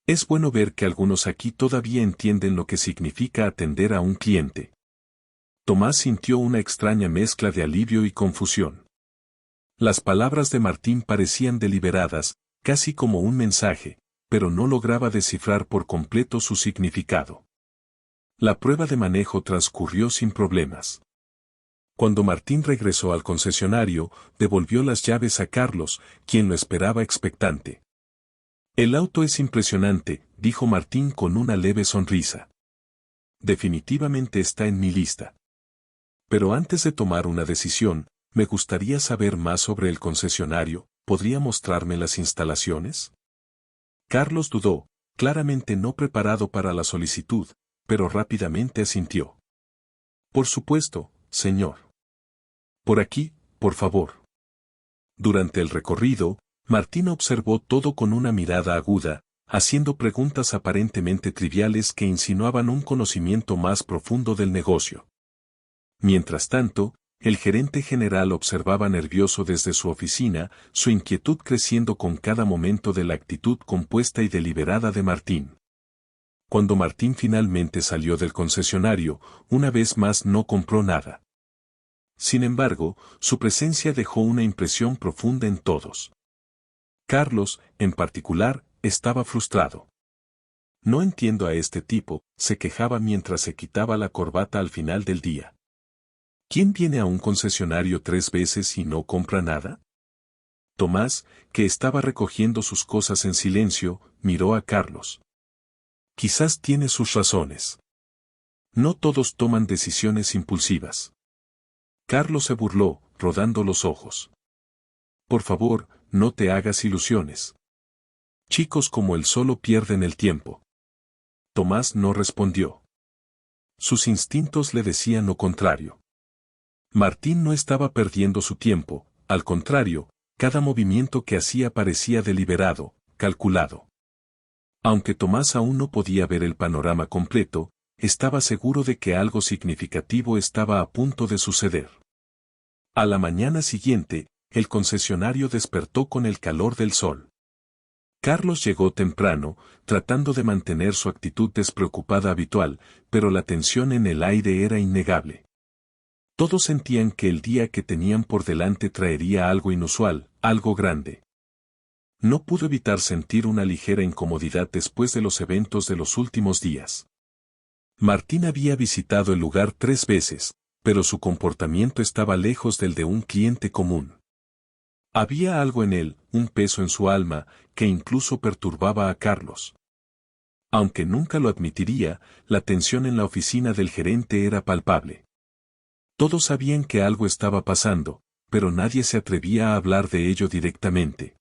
Es bueno ver que algunos aquí todavía entienden lo que significa atender a un cliente. Tomás sintió una extraña mezcla de alivio y confusión. Las palabras de Martín parecían deliberadas, casi como un mensaje, pero no lograba descifrar por completo su significado. La prueba de manejo transcurrió sin problemas. Cuando Martín regresó al concesionario, devolvió las llaves a Carlos, quien lo esperaba expectante. El auto es impresionante, dijo Martín con una leve sonrisa. Definitivamente está en mi lista. Pero antes de tomar una decisión, me gustaría saber más sobre el concesionario. ¿Podría mostrarme las instalaciones? Carlos dudó, claramente no preparado para la solicitud, pero rápidamente asintió. Por supuesto, señor. Por aquí, por favor. Durante el recorrido, Martín observó todo con una mirada aguda, haciendo preguntas aparentemente triviales que insinuaban un conocimiento más profundo del negocio. Mientras tanto, el gerente general observaba nervioso desde su oficina, su inquietud creciendo con cada momento de la actitud compuesta y deliberada de Martín. Cuando Martín finalmente salió del concesionario, una vez más no compró nada. Sin embargo, su presencia dejó una impresión profunda en todos. Carlos, en particular, estaba frustrado. No entiendo a este tipo, se quejaba mientras se quitaba la corbata al final del día. ¿Quién viene a un concesionario 3 veces y no compra nada? Tomás, que estaba recogiendo sus cosas en silencio, miró a Carlos. Quizás tiene sus razones. No todos toman decisiones impulsivas. Carlos se burló, rodando los ojos. Por favor, no te hagas ilusiones. Chicos como él solo pierden el tiempo. Tomás no respondió. Sus instintos le decían lo contrario. Martín no estaba perdiendo su tiempo, al contrario, cada movimiento que hacía parecía deliberado, calculado. Aunque Tomás aún no podía ver el panorama completo, estaba seguro de que algo significativo estaba a punto de suceder. A la mañana siguiente, el concesionario despertó con el calor del sol. Carlos llegó temprano, tratando de mantener su actitud despreocupada habitual, pero la tensión en el aire era innegable. Todos sentían que el día que tenían por delante traería algo inusual, algo grande. No pudo evitar sentir una ligera incomodidad después de los eventos de los últimos días. Martín había visitado el lugar 3 veces, pero su comportamiento estaba lejos del de un cliente común. Había algo en él, un peso en su alma, que incluso perturbaba a Carlos. Aunque nunca lo admitiría, la tensión en la oficina del gerente era palpable. Todos sabían que algo estaba pasando, pero nadie se atrevía a hablar de ello directamente.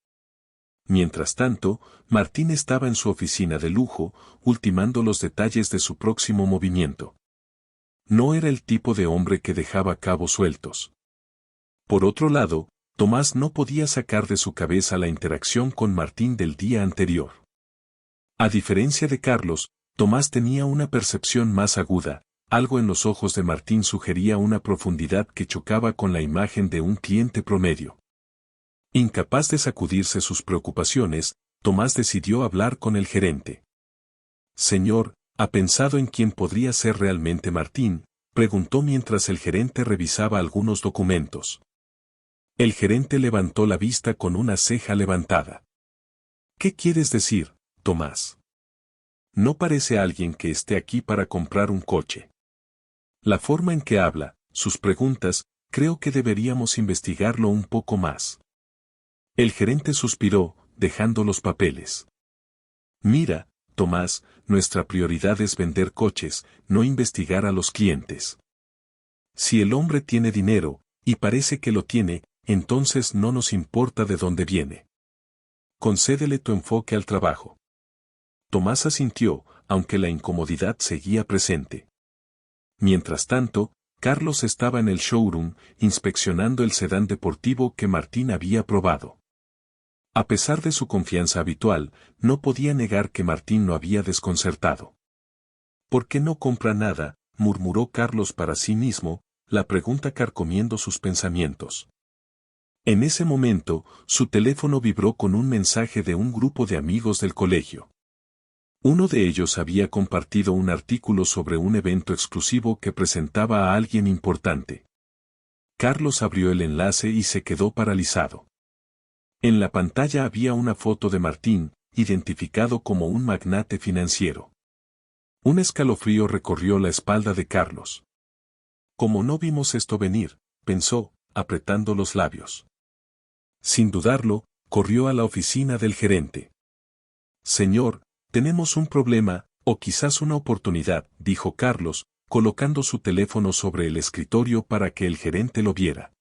Mientras tanto, Martín estaba en su oficina de lujo, ultimando los detalles de su próximo movimiento. No era el tipo de hombre que dejaba cabos sueltos. Por otro lado, Tomás no podía sacar de su cabeza la interacción con Martín del día anterior. A diferencia de Carlos, Tomás tenía una percepción más aguda, algo en los ojos de Martín sugería una profundidad que chocaba con la imagen de un cliente promedio. Incapaz de sacudirse sus preocupaciones, Tomás decidió hablar con el gerente. Señor, ¿ha pensado en quién podría ser realmente Martín? Preguntó mientras el gerente revisaba algunos documentos. El gerente levantó la vista con una ceja levantada. ¿Qué quieres decir, Tomás? No parece alguien que esté aquí para comprar un coche. La forma en que habla, sus preguntas, creo que deberíamos investigarlo un poco más. El gerente suspiró, dejando los papeles. Mira, Tomás, nuestra prioridad es vender coches, no investigar a los clientes. Si el hombre tiene dinero, y parece que lo tiene, entonces no nos importa de dónde viene. Concédele tu enfoque al trabajo. Tomás asintió, aunque la incomodidad seguía presente. Mientras tanto, Carlos estaba en el showroom, inspeccionando el sedán deportivo que Martín había probado. A pesar de su confianza habitual, no podía negar que Martín lo había desconcertado. ¿Por qué no compra nada?, murmuró Carlos para sí mismo, la pregunta carcomiendo sus pensamientos. En ese momento, su teléfono vibró con un mensaje de un grupo de amigos del colegio. Uno de ellos había compartido un artículo sobre un evento exclusivo que presentaba a alguien importante. Carlos abrió el enlace y se quedó paralizado. En la pantalla había una foto de Martín, identificado como un magnate financiero. Un escalofrío recorrió la espalda de Carlos. Como no vimos esto venir, pensó, apretando los labios. Sin dudarlo, corrió a la oficina del gerente. Señor, tenemos un problema, o quizás una oportunidad, dijo Carlos, colocando su teléfono sobre el escritorio para que el gerente lo viera.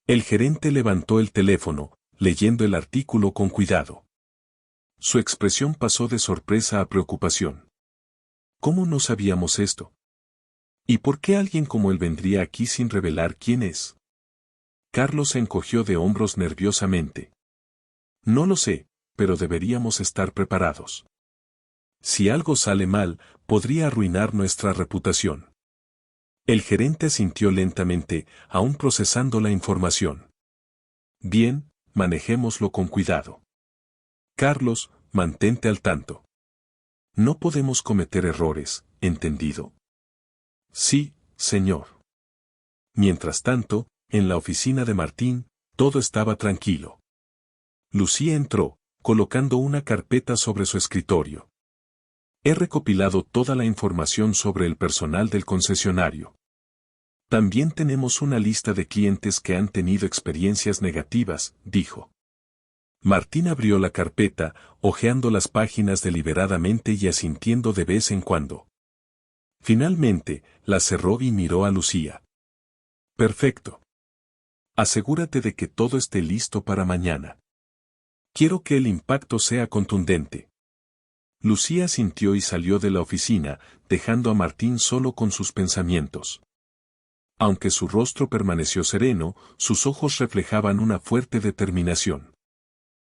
El gerente levantó el teléfono, leyendo el artículo con cuidado. Su expresión pasó de sorpresa a preocupación. ¿Cómo no sabíamos esto? ¿Y por qué alguien como él vendría aquí sin revelar quién es? Carlos se encogió de hombros nerviosamente. No lo sé, pero deberíamos estar preparados. Si algo sale mal, podría arruinar nuestra reputación. El gerente asintió lentamente, aún procesando la información. Bien, manejémoslo con cuidado. Carlos, mantente al tanto. No podemos cometer errores, ¿entendido? Sí, señor. Mientras tanto, en la oficina de Martín, todo estaba tranquilo. Lucía entró, colocando una carpeta sobre su escritorio. He recopilado toda la información sobre el personal del concesionario. También tenemos una lista de clientes que han tenido experiencias negativas, dijo. Martín abrió la carpeta, hojeando las páginas deliberadamente y asintiendo de vez en cuando. Finalmente, la cerró y miró a Lucía. Perfecto. Asegúrate de que todo esté listo para mañana. Quiero que el impacto sea contundente. Lucía asintió y salió de la oficina, dejando a Martín solo con sus pensamientos. Aunque su rostro permaneció sereno, sus ojos reflejaban una fuerte determinación.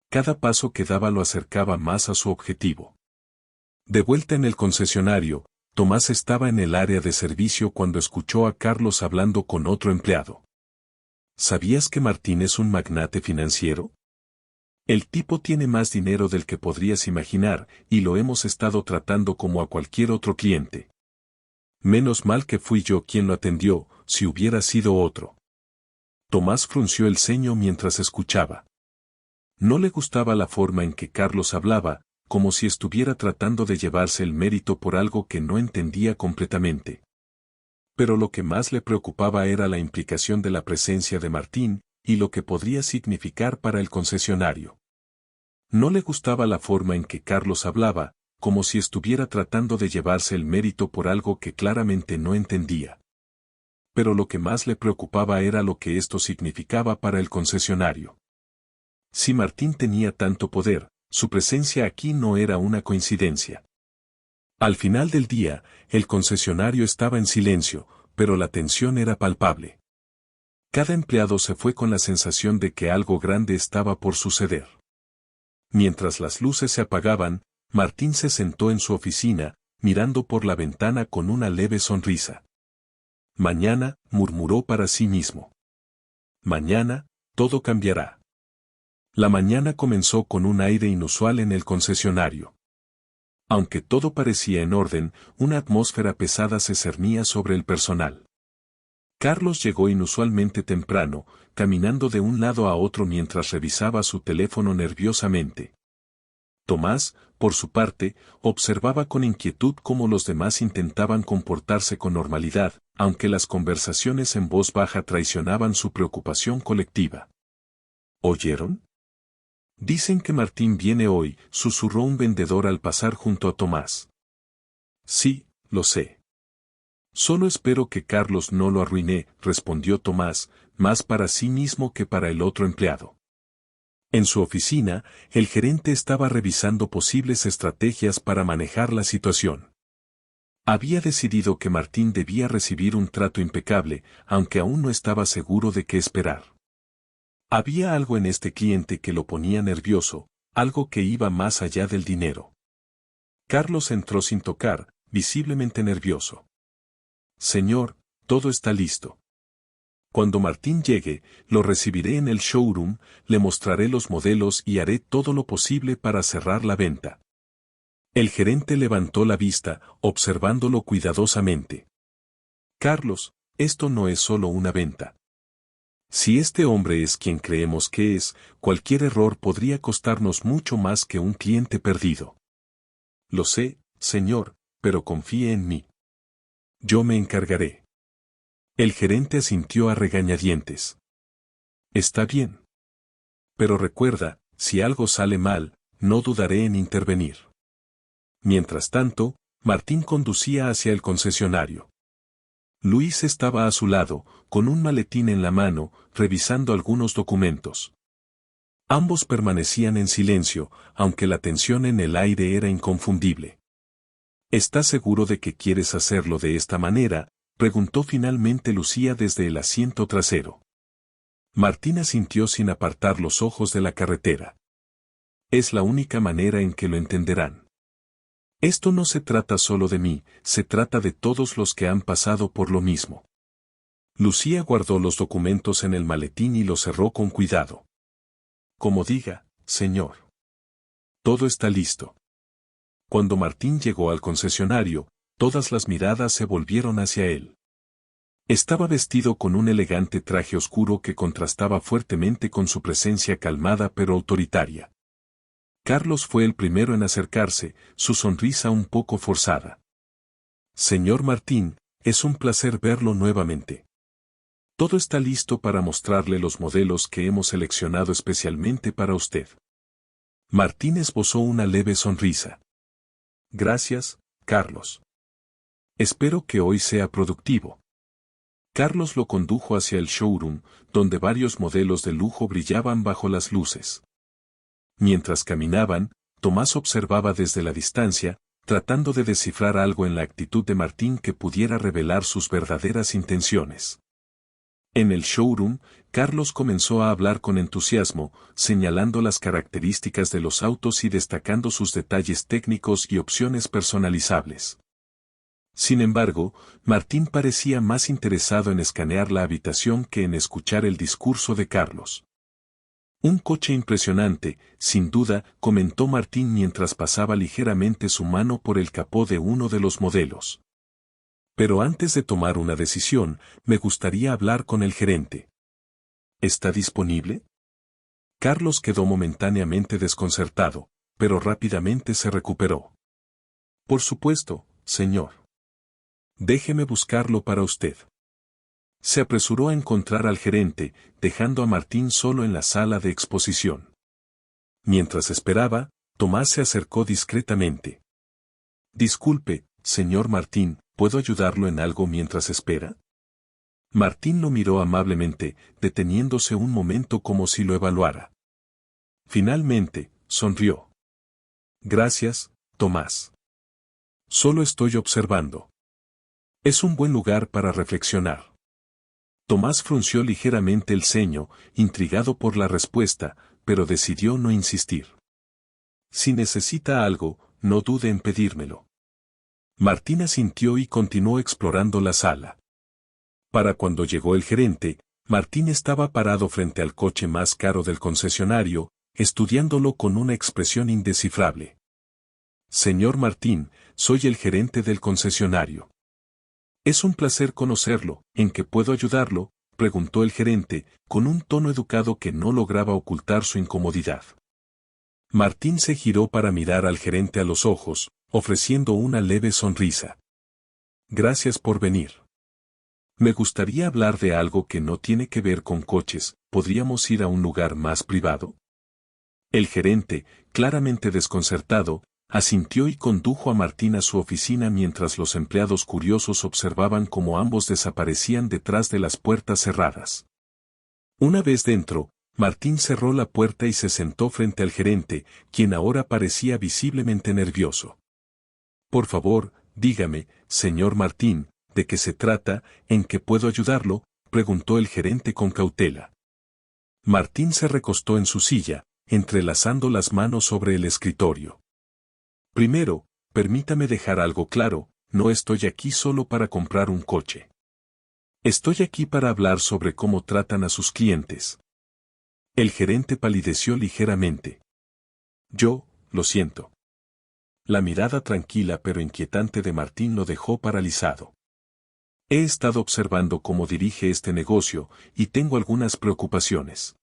Cada paso que daba lo acercaba más a su objetivo. De vuelta en el concesionario, Tomás estaba en el área de servicio cuando escuchó a Carlos hablando con otro empleado. ¿Sabías que Martín es un magnate financiero? El tipo tiene más dinero del que podrías imaginar, y lo hemos estado tratando como a cualquier otro cliente. Menos mal que fui yo quien lo atendió, si hubiera sido otro. Tomás frunció el ceño mientras escuchaba. No le gustaba la forma en que Carlos hablaba, como si estuviera tratando de llevarse el mérito por algo que no entendía completamente. Pero lo que más le preocupaba era la implicación de la presencia de Martín, y lo que podría significar para el concesionario. No le gustaba la forma en que Carlos hablaba, como si estuviera tratando de llevarse el mérito por algo que claramente no entendía. Pero lo que más le preocupaba era lo que esto significaba para el concesionario. Si Martín tenía tanto poder, su presencia aquí no era una coincidencia. Al final del día, el concesionario estaba en silencio, pero la tensión era palpable. Cada empleado se fue con la sensación de que algo grande estaba por suceder. Mientras las luces se apagaban, Martín se sentó en su oficina, mirando por la ventana con una leve sonrisa. Mañana, murmuró para sí mismo. Mañana, todo cambiará. La mañana comenzó con un aire inusual en el concesionario. Aunque todo parecía en orden, una atmósfera pesada se cernía sobre el personal. Carlos llegó inusualmente temprano, caminando de un lado a otro mientras revisaba su teléfono nerviosamente. Tomás, por su parte, observaba con inquietud cómo los demás intentaban comportarse con normalidad, aunque las conversaciones en voz baja traicionaban su preocupación colectiva. ¿Oyeron? Dicen que Martín viene hoy, susurró un vendedor al pasar junto a Tomás. Sí, lo sé. Solo espero que Carlos no lo arruine, respondió Tomás, más para sí mismo que para el otro empleado. En su oficina, el gerente estaba revisando posibles estrategias para manejar la situación. Había decidido que Martín debía recibir un trato impecable, aunque aún no estaba seguro de qué esperar. Había algo en este cliente que lo ponía nervioso, algo que iba más allá del dinero. Carlos entró sin tocar, visiblemente nervioso. Señor, todo está listo. Cuando Martín llegue, lo recibiré en el showroom, le mostraré los modelos y haré todo lo posible para cerrar la venta. El gerente levantó la vista, observándolo cuidadosamente. Carlos, esto no es solo una venta. Si este hombre es quien creemos que es, cualquier error podría costarnos mucho más que un cliente perdido. Lo sé, señor, pero confíe en mí. Yo me encargaré. El gerente asintió a regañadientes. Está bien. Pero recuerda, si algo sale mal, no dudaré en intervenir. Mientras tanto, Martín conducía hacia el concesionario. Luis estaba a su lado, con un maletín en la mano, revisando algunos documentos. Ambos permanecían en silencio, aunque la tensión en el aire era inconfundible. ¿Estás seguro de que quieres hacerlo de esta manera?, preguntó finalmente Lucía desde el asiento trasero. Martín asintió sin apartar los ojos de la carretera. Es la única manera en que lo entenderán. Esto no se trata solo de mí, se trata de todos los que han pasado por lo mismo. Lucía guardó los documentos en el maletín y los cerró con cuidado. Como diga, señor. Todo está listo. Cuando Martín llegó al concesionario, todas las miradas se volvieron hacia él. Estaba vestido con un elegante traje oscuro que contrastaba fuertemente con su presencia calmada pero autoritaria. Carlos fue el primero en acercarse, su sonrisa un poco forzada. Señor Martín, es un placer verlo nuevamente. Todo está listo para mostrarle los modelos que hemos seleccionado especialmente para usted. Martín esbozó una leve sonrisa. Gracias, Carlos. Espero que hoy sea productivo. Carlos lo condujo hacia el showroom, donde varios modelos de lujo brillaban bajo las luces. Mientras caminaban, Tomás observaba desde la distancia, tratando de descifrar algo en la actitud de Martín que pudiera revelar sus verdaderas intenciones. En el showroom, Carlos comenzó a hablar con entusiasmo, señalando las características de los autos y destacando sus detalles técnicos y opciones personalizables. Sin embargo, Martín parecía más interesado en escanear la habitación que en escuchar el discurso de Carlos. Un coche impresionante, sin duda, comentó Martín mientras pasaba ligeramente su mano por el capó de uno de los modelos. Pero antes de tomar una decisión, me gustaría hablar con el gerente. ¿Está disponible? Carlos quedó momentáneamente desconcertado, pero rápidamente se recuperó. Por supuesto, señor. Déjeme buscarlo para usted. Se apresuró a encontrar al gerente, dejando a Martín solo en la sala de exposición. Mientras esperaba, Tomás se acercó discretamente. Disculpe, señor Martín, ¿puedo ayudarlo en algo mientras espera? Martín lo miró amablemente, deteniéndose un momento como si lo evaluara. Finalmente, sonrió. Gracias, Tomás. Solo estoy observando. Es un buen lugar para reflexionar. Tomás frunció ligeramente el ceño, intrigado por la respuesta, pero decidió no insistir. Si necesita algo, no dude en pedírmelo. Martín asintió y continuó explorando la sala. Para cuando llegó el gerente, Martín estaba parado frente al coche más caro del concesionario, estudiándolo con una expresión indescifrable. Señor Martín, soy el gerente del concesionario. Es un placer conocerlo. ¿En qué puedo ayudarlo?, preguntó el gerente, con un tono educado que no lograba ocultar su incomodidad. Martín se giró para mirar al gerente a los ojos, ofreciendo una leve sonrisa. Gracias por venir. Me gustaría hablar de algo que no tiene que ver con coches. ¿Podríamos ir a un lugar más privado? El gerente, claramente desconcertado, asintió y condujo a Martín a su oficina mientras los empleados curiosos observaban cómo ambos desaparecían detrás de las puertas cerradas. Una vez dentro, Martín cerró la puerta y se sentó frente al gerente, quien ahora parecía visiblemente nervioso. Por favor, dígame, señor Martín, ¿de qué se trata? ¿En qué puedo ayudarlo?, preguntó el gerente con cautela. Martín se recostó en su silla, entrelazando las manos sobre el escritorio. Primero, permítame dejar algo claro, no estoy aquí solo para comprar un coche. Estoy aquí para hablar sobre cómo tratan a sus clientes. El gerente palideció ligeramente. Lo siento. La mirada tranquila pero inquietante de Martín lo dejó paralizado. He estado observando cómo dirige este negocio y tengo algunas preocupaciones.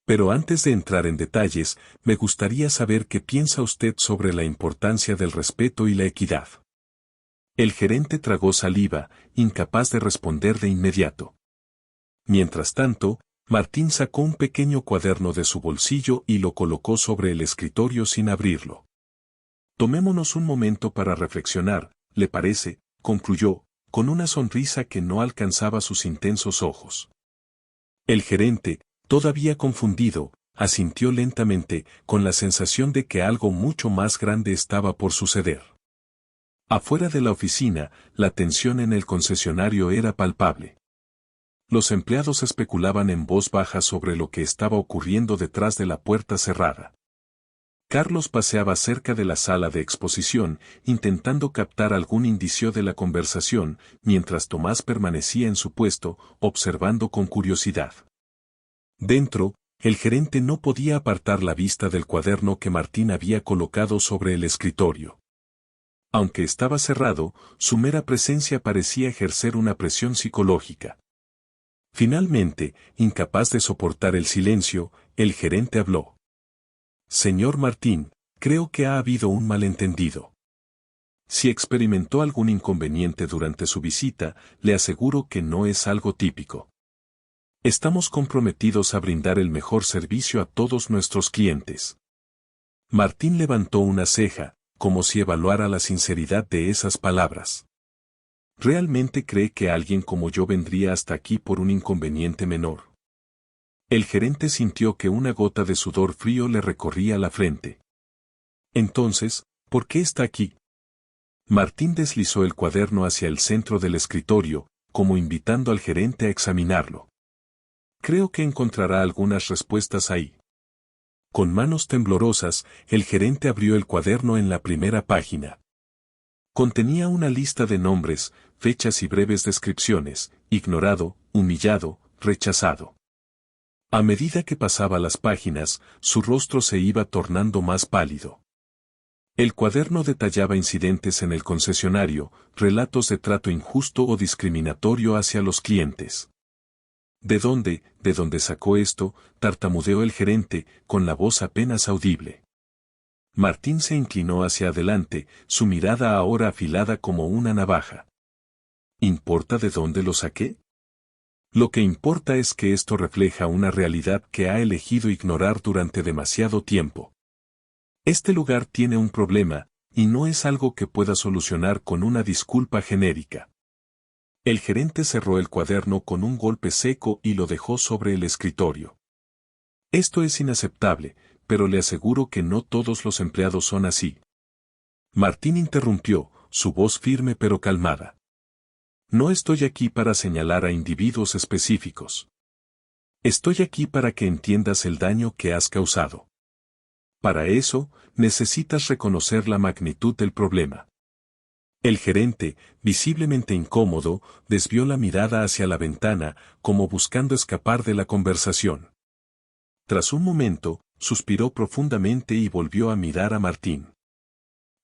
Pero antes de entrar en detalles, me gustaría saber qué piensa usted sobre la importancia del respeto y la equidad. El gerente tragó saliva, incapaz de responder de inmediato. Mientras tanto, Martín sacó un pequeño cuaderno de su bolsillo y lo colocó sobre el escritorio sin abrirlo. Tomémonos un momento para reflexionar, ¿le parece?, concluyó, con una sonrisa que no alcanzaba sus intensos ojos. El gerente, todavía confundido, asintió lentamente, con la sensación de que algo mucho más grande estaba por suceder. Afuera de la oficina, la tensión en el concesionario era palpable. Los empleados especulaban en voz baja sobre lo que estaba ocurriendo detrás de la puerta cerrada. Carlos paseaba cerca de la sala de exposición, intentando captar algún indicio de la conversación, mientras Tomás permanecía en su puesto, observando con curiosidad. Dentro, el gerente no podía apartar la vista del cuaderno que Martín había colocado sobre el escritorio. Aunque estaba cerrado, su mera presencia parecía ejercer una presión psicológica. Finalmente, incapaz de soportar el silencio, el gerente habló. Señor Martín, creo que ha habido un malentendido. Si experimentó algún inconveniente durante su visita, le aseguro que no es algo típico. Estamos comprometidos a brindar el mejor servicio a todos nuestros clientes. Martín levantó una ceja, como si evaluara la sinceridad de esas palabras. ¿Realmente cree que alguien como yo vendría hasta aquí por un inconveniente menor? El gerente sintió que una gota de sudor frío le recorría la frente. Entonces, ¿por qué está aquí? Martín deslizó el cuaderno hacia el centro del escritorio, como invitando al gerente a examinarlo. Creo que encontrará algunas respuestas ahí. Con manos temblorosas, el gerente abrió el cuaderno en la primera página. Contenía una lista de nombres, fechas y breves descripciones: ignorado, humillado, rechazado. A medida que pasaba las páginas, su rostro se iba tornando más pálido. El cuaderno detallaba incidentes en el concesionario, relatos de trato injusto o discriminatorio hacia los clientes. ¿De dónde sacó esto?, tartamudeó el gerente, con la voz apenas audible. Martín se inclinó hacia adelante, su mirada ahora afilada como una navaja. ¿Importa de dónde lo saqué? Lo que importa es que esto refleja una realidad que ha elegido ignorar durante demasiado tiempo. Este lugar tiene un problema, y no es algo que pueda solucionar con una disculpa genérica. El gerente cerró el cuaderno con un golpe seco y lo dejó sobre el escritorio. Esto es inaceptable, pero le aseguro que no todos los empleados son así. Martín interrumpió, su voz firme pero calmada. No estoy aquí para señalar a individuos específicos. Estoy aquí para que entiendas el daño que has causado. Para eso, necesitas reconocer la magnitud del problema. El gerente, visiblemente incómodo, desvió la mirada hacia la ventana, como buscando escapar de la conversación. Tras un momento, suspiró profundamente y volvió a mirar a Martín.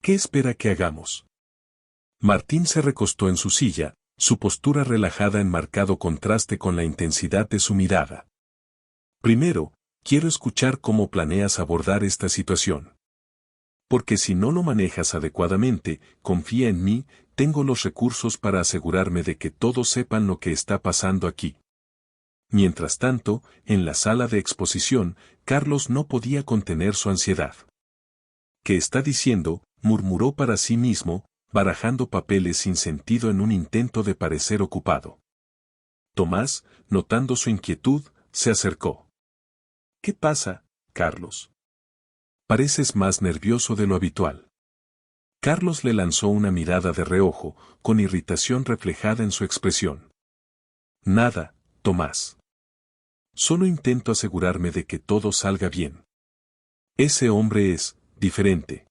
¿Qué espera que hagamos? Martín se recostó en su silla, su postura relajada en marcado contraste con la intensidad de su mirada. Primero, quiero escuchar cómo planeas abordar esta situación. Porque si no lo manejas adecuadamente, confía en mí, tengo los recursos para asegurarme de que todos sepan lo que está pasando aquí. Mientras tanto, en la sala de exposición, Carlos no podía contener su ansiedad. ¿Qué está diciendo?, murmuró para sí mismo, barajando papeles sin sentido en un intento de parecer ocupado. Tomás, notando su inquietud, se acercó. ¿Qué pasa, Carlos? Pareces más nervioso de lo habitual. Carlos le lanzó una mirada de reojo, con irritación reflejada en su expresión. Nada, Tomás. Solo intento asegurarme de que todo salga bien. Ese hombre es diferente.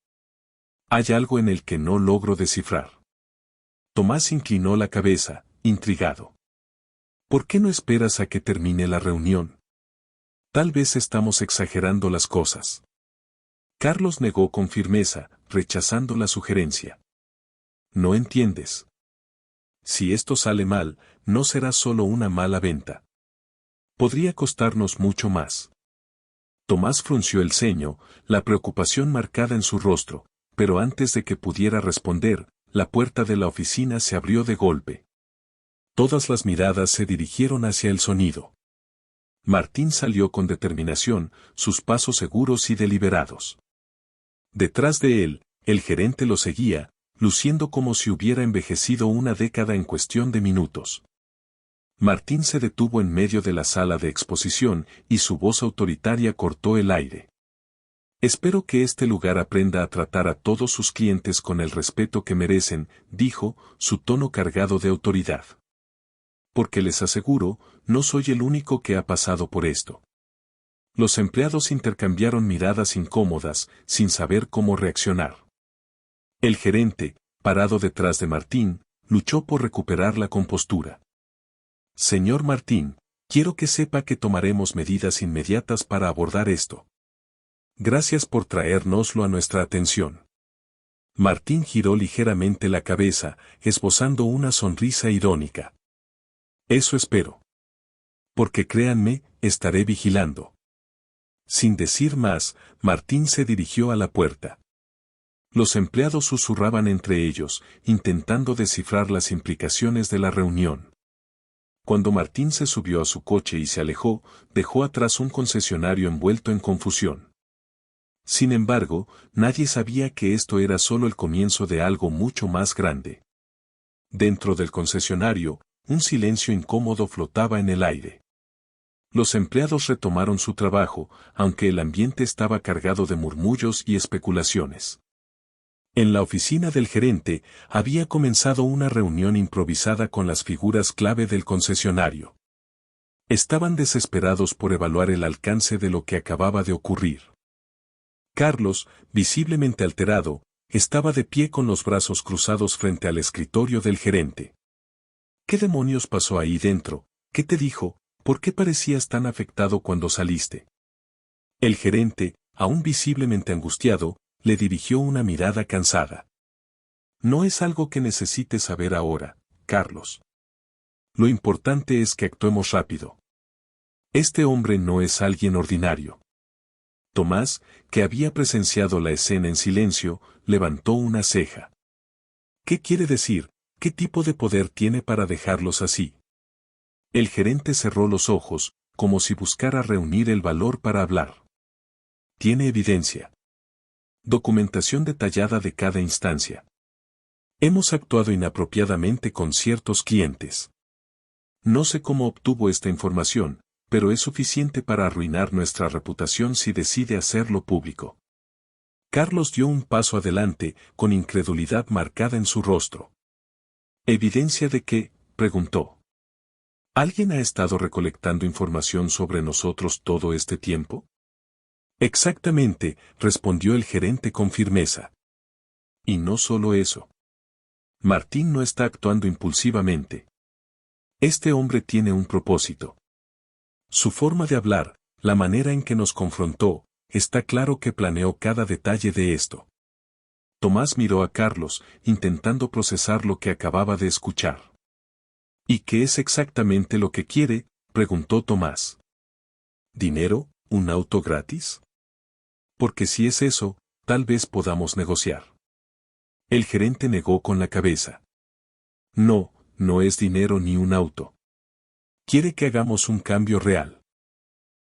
Hay algo en el que no logro descifrar. Tomás inclinó la cabeza, intrigado. ¿Por qué no esperas a que termine la reunión? Tal vez estamos exagerando las cosas. Carlos negó con firmeza, rechazando la sugerencia. No entiendes. Si esto sale mal, no será solo una mala venta. Podría costarnos mucho más. Tomás frunció el ceño, la preocupación marcada en su rostro, pero antes de que pudiera responder, la puerta de la oficina se abrió de golpe. Todas las miradas se dirigieron hacia el sonido. Martín salió con determinación, sus pasos seguros y deliberados. Detrás de él, el gerente lo seguía, luciendo como si hubiera envejecido una década en cuestión de minutos. Martín se detuvo en medio de la sala de exposición y su voz autoritaria cortó el aire. Espero que este lugar aprenda a tratar a todos sus clientes con el respeto que merecen, dijo, su tono cargado de autoridad. Porque les aseguro, no soy el único que ha pasado por esto. Los empleados intercambiaron miradas incómodas, sin saber cómo reaccionar. El gerente, parado detrás de Martín, luchó por recuperar la compostura. Señor Martín, quiero que sepa que tomaremos medidas inmediatas para abordar esto. Gracias por traérnoslo a nuestra atención. Martín giró ligeramente la cabeza, esbozando una sonrisa irónica. Eso espero. Porque créanme, estaré vigilando. Sin decir más, Martín se dirigió a la puerta. Los empleados susurraban entre ellos, intentando descifrar las implicaciones de la reunión. Cuando Martín se subió a su coche y se alejó, dejó atrás un concesionario envuelto en confusión. Sin embargo, nadie sabía que esto era solo el comienzo de algo mucho más grande. Dentro del concesionario, un silencio incómodo flotaba en el aire. Los empleados retomaron su trabajo, aunque el ambiente estaba cargado de murmullos y especulaciones. En la oficina del gerente, había comenzado una reunión improvisada con las figuras clave del concesionario. Estaban desesperados por evaluar el alcance de lo que acababa de ocurrir. Carlos, visiblemente alterado, estaba de pie con los brazos cruzados frente al escritorio del gerente. ¿Qué demonios pasó ahí dentro? ¿Qué te dijo? ¿Por qué parecías tan afectado cuando saliste? El gerente, aún visiblemente angustiado, le dirigió una mirada cansada. No es algo que necesites saber ahora, Carlos. Lo importante es que actuemos rápido. Este hombre no es alguien ordinario. Tomás, que había presenciado la escena en silencio, levantó una ceja. ¿Qué quiere decir? ¿Qué tipo de poder tiene para dejarlos así? El gerente cerró los ojos, como si buscara reunir el valor para hablar. Tiene evidencia. Documentación detallada de cada instancia. Hemos actuado inapropiadamente con ciertos clientes. No sé cómo obtuvo esta información, pero es suficiente para arruinar nuestra reputación si decide hacerlo público. Carlos dio un paso adelante, con incredulidad marcada en su rostro. ¿Evidencia de qué?, preguntó. ¿Alguien ha estado recolectando información sobre nosotros todo este tiempo? Exactamente, respondió el gerente con firmeza. Y no solo eso. Martín no está actuando impulsivamente. Este hombre tiene un propósito. Su forma de hablar, la manera en que nos confrontó, está claro que planeó cada detalle de esto. Tomás miró a Carlos, intentando procesar lo que acababa de escuchar. ¿Y qué es exactamente lo que quiere?, preguntó Tomás. ¿Dinero? ¿Un auto gratis? Porque si es eso, tal vez podamos negociar. El gerente negó con la cabeza. No, no es dinero ni un auto. Quiere que hagamos un cambio real.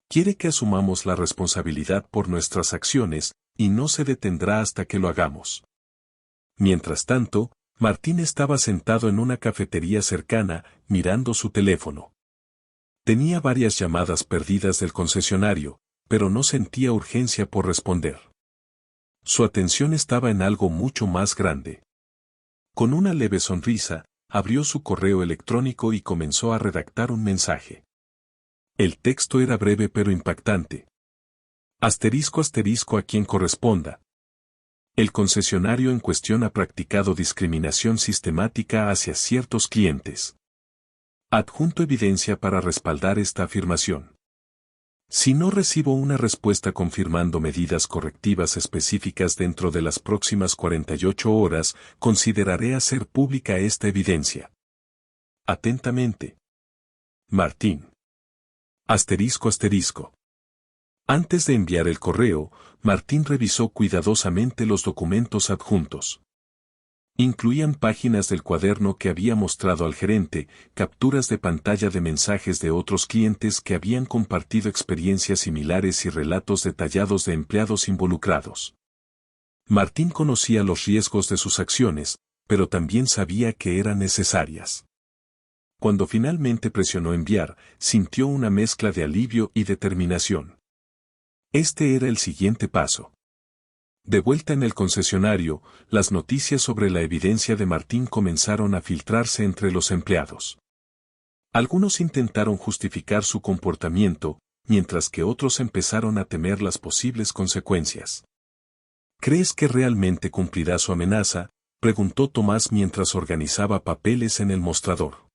Quiere que asumamos la responsabilidad por nuestras acciones, y no se detendrá hasta que lo hagamos. Mientras tanto, Martín estaba sentado en una cafetería cercana, mirando su teléfono. Tenía varias llamadas perdidas del concesionario, pero no sentía urgencia por responder. Su atención estaba en algo mucho más grande. Con una leve sonrisa, abrió su correo electrónico y comenzó a redactar un mensaje. El texto era breve pero impactante. Asterisco asterisco a quien corresponda. El concesionario en cuestión ha practicado discriminación sistemática hacia ciertos clientes. Adjunto evidencia para respaldar esta afirmación. Si no recibo una respuesta confirmando medidas correctivas específicas dentro de las próximas 48 horas, consideraré hacer pública esta evidencia. Atentamente. Martín. Asterisco asterisco. Antes de enviar el correo, Martín revisó cuidadosamente los documentos adjuntos. Incluían páginas del cuaderno que había mostrado al gerente, capturas de pantalla de mensajes de otros clientes que habían compartido experiencias similares y relatos detallados de empleados involucrados. Martín conocía los riesgos de sus acciones, pero también sabía que eran necesarias. Cuando finalmente presionó enviar, sintió una mezcla de alivio y determinación. Este era el siguiente paso. De vuelta en el concesionario, las noticias sobre la evidencia de Martín comenzaron a filtrarse entre los empleados. Algunos intentaron justificar su comportamiento, mientras que otros empezaron a temer las posibles consecuencias. ¿Crees que realmente cumplirá su amenaza?, preguntó Tomás mientras organizaba papeles en el mostrador.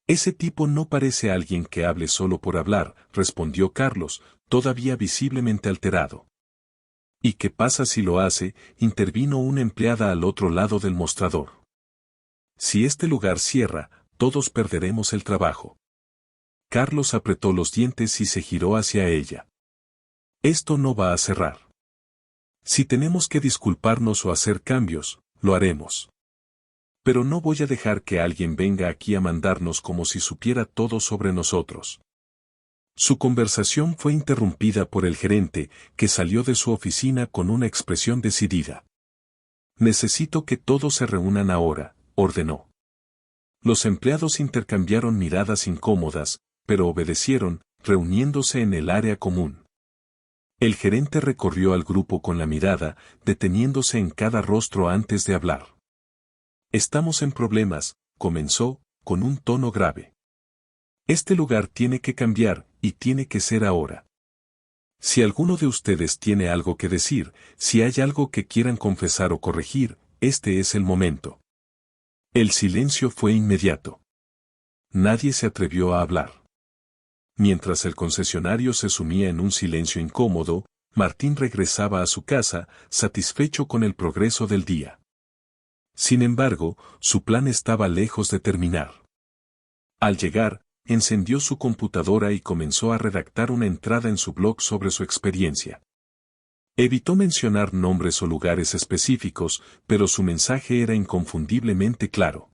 Ese tipo no parece alguien que hable solo por hablar, respondió Carlos, todavía visiblemente alterado. ¿Y qué pasa si lo hace?, intervino una empleada al otro lado del mostrador. Si este lugar cierra, todos perderemos el trabajo. Carlos apretó los dientes y se giró hacia ella. Esto no va a cerrar. Si tenemos que disculparnos o hacer cambios, lo haremos. Pero no voy a dejar que alguien venga aquí a mandarnos como si supiera todo sobre nosotros. Su conversación fue interrumpida por el gerente, que salió de su oficina con una expresión decidida. Necesito que todos se reúnan ahora, ordenó. Los empleados intercambiaron miradas incómodas, pero obedecieron, reuniéndose en el área común. El gerente recorrió al grupo con la mirada, deteniéndose en cada rostro antes de hablar. Estamos en problemas, comenzó, con un tono grave. Este lugar tiene que cambiar, y tiene que ser ahora. Si alguno de ustedes tiene algo que decir, si hay algo que quieran confesar o corregir, este es el momento. El silencio fue inmediato. Nadie se atrevió a hablar. Mientras el concesionario se sumía en un silencio incómodo, Martín regresaba a su casa, satisfecho con el progreso del día. Sin embargo, su plan estaba lejos de terminar. Al llegar, encendió su computadora y comenzó a redactar una entrada en su blog sobre su experiencia. Evitó mencionar nombres o lugares específicos, pero su mensaje era inconfundiblemente claro.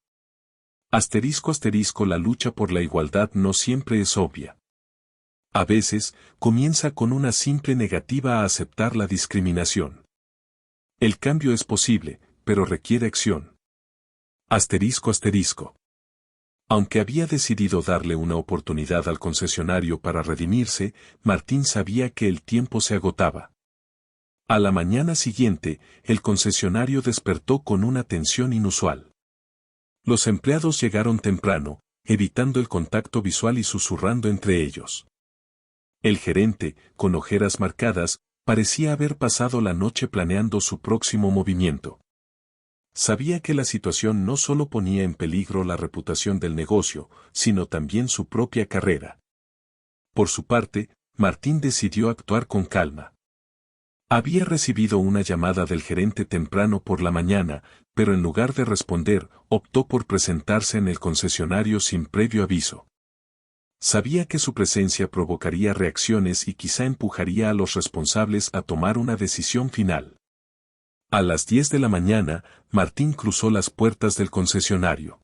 Asterisco asterisco la lucha por la igualdad no siempre es obvia. A veces, comienza con una simple negativa a aceptar la discriminación. El cambio es posible, pero requiere acción. Asterisco asterisco. Aunque había decidido darle una oportunidad al concesionario para redimirse, Martín sabía que el tiempo se agotaba. A la mañana siguiente, el concesionario despertó con una tensión inusual. Los empleados llegaron temprano, evitando el contacto visual y susurrando entre ellos. El gerente, con ojeras marcadas, parecía haber pasado la noche planeando su próximo movimiento. Sabía que la situación no solo ponía en peligro la reputación del negocio, sino también su propia carrera. Por su parte, Martín decidió actuar con calma. Había recibido una llamada del gerente temprano por la mañana, pero en lugar de responder, optó por presentarse en el concesionario sin previo aviso. Sabía que su presencia provocaría reacciones y quizá empujaría a los responsables a tomar una decisión final. A las 10 de la mañana, Martín cruzó las puertas del concesionario.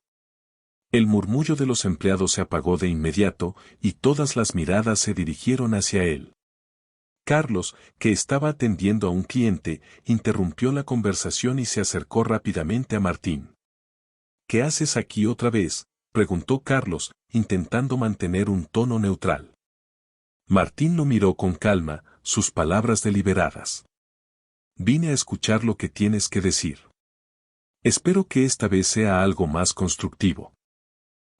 El murmullo de los empleados se apagó de inmediato y todas las miradas se dirigieron hacia él. Carlos, que estaba atendiendo a un cliente, interrumpió la conversación y se acercó rápidamente a Martín. ¿Qué haces aquí otra vez?, preguntó Carlos, intentando mantener un tono neutral. Martín lo miró con calma, sus palabras deliberadas. Vine a escuchar lo que tienes que decir. Espero que esta vez sea algo más constructivo.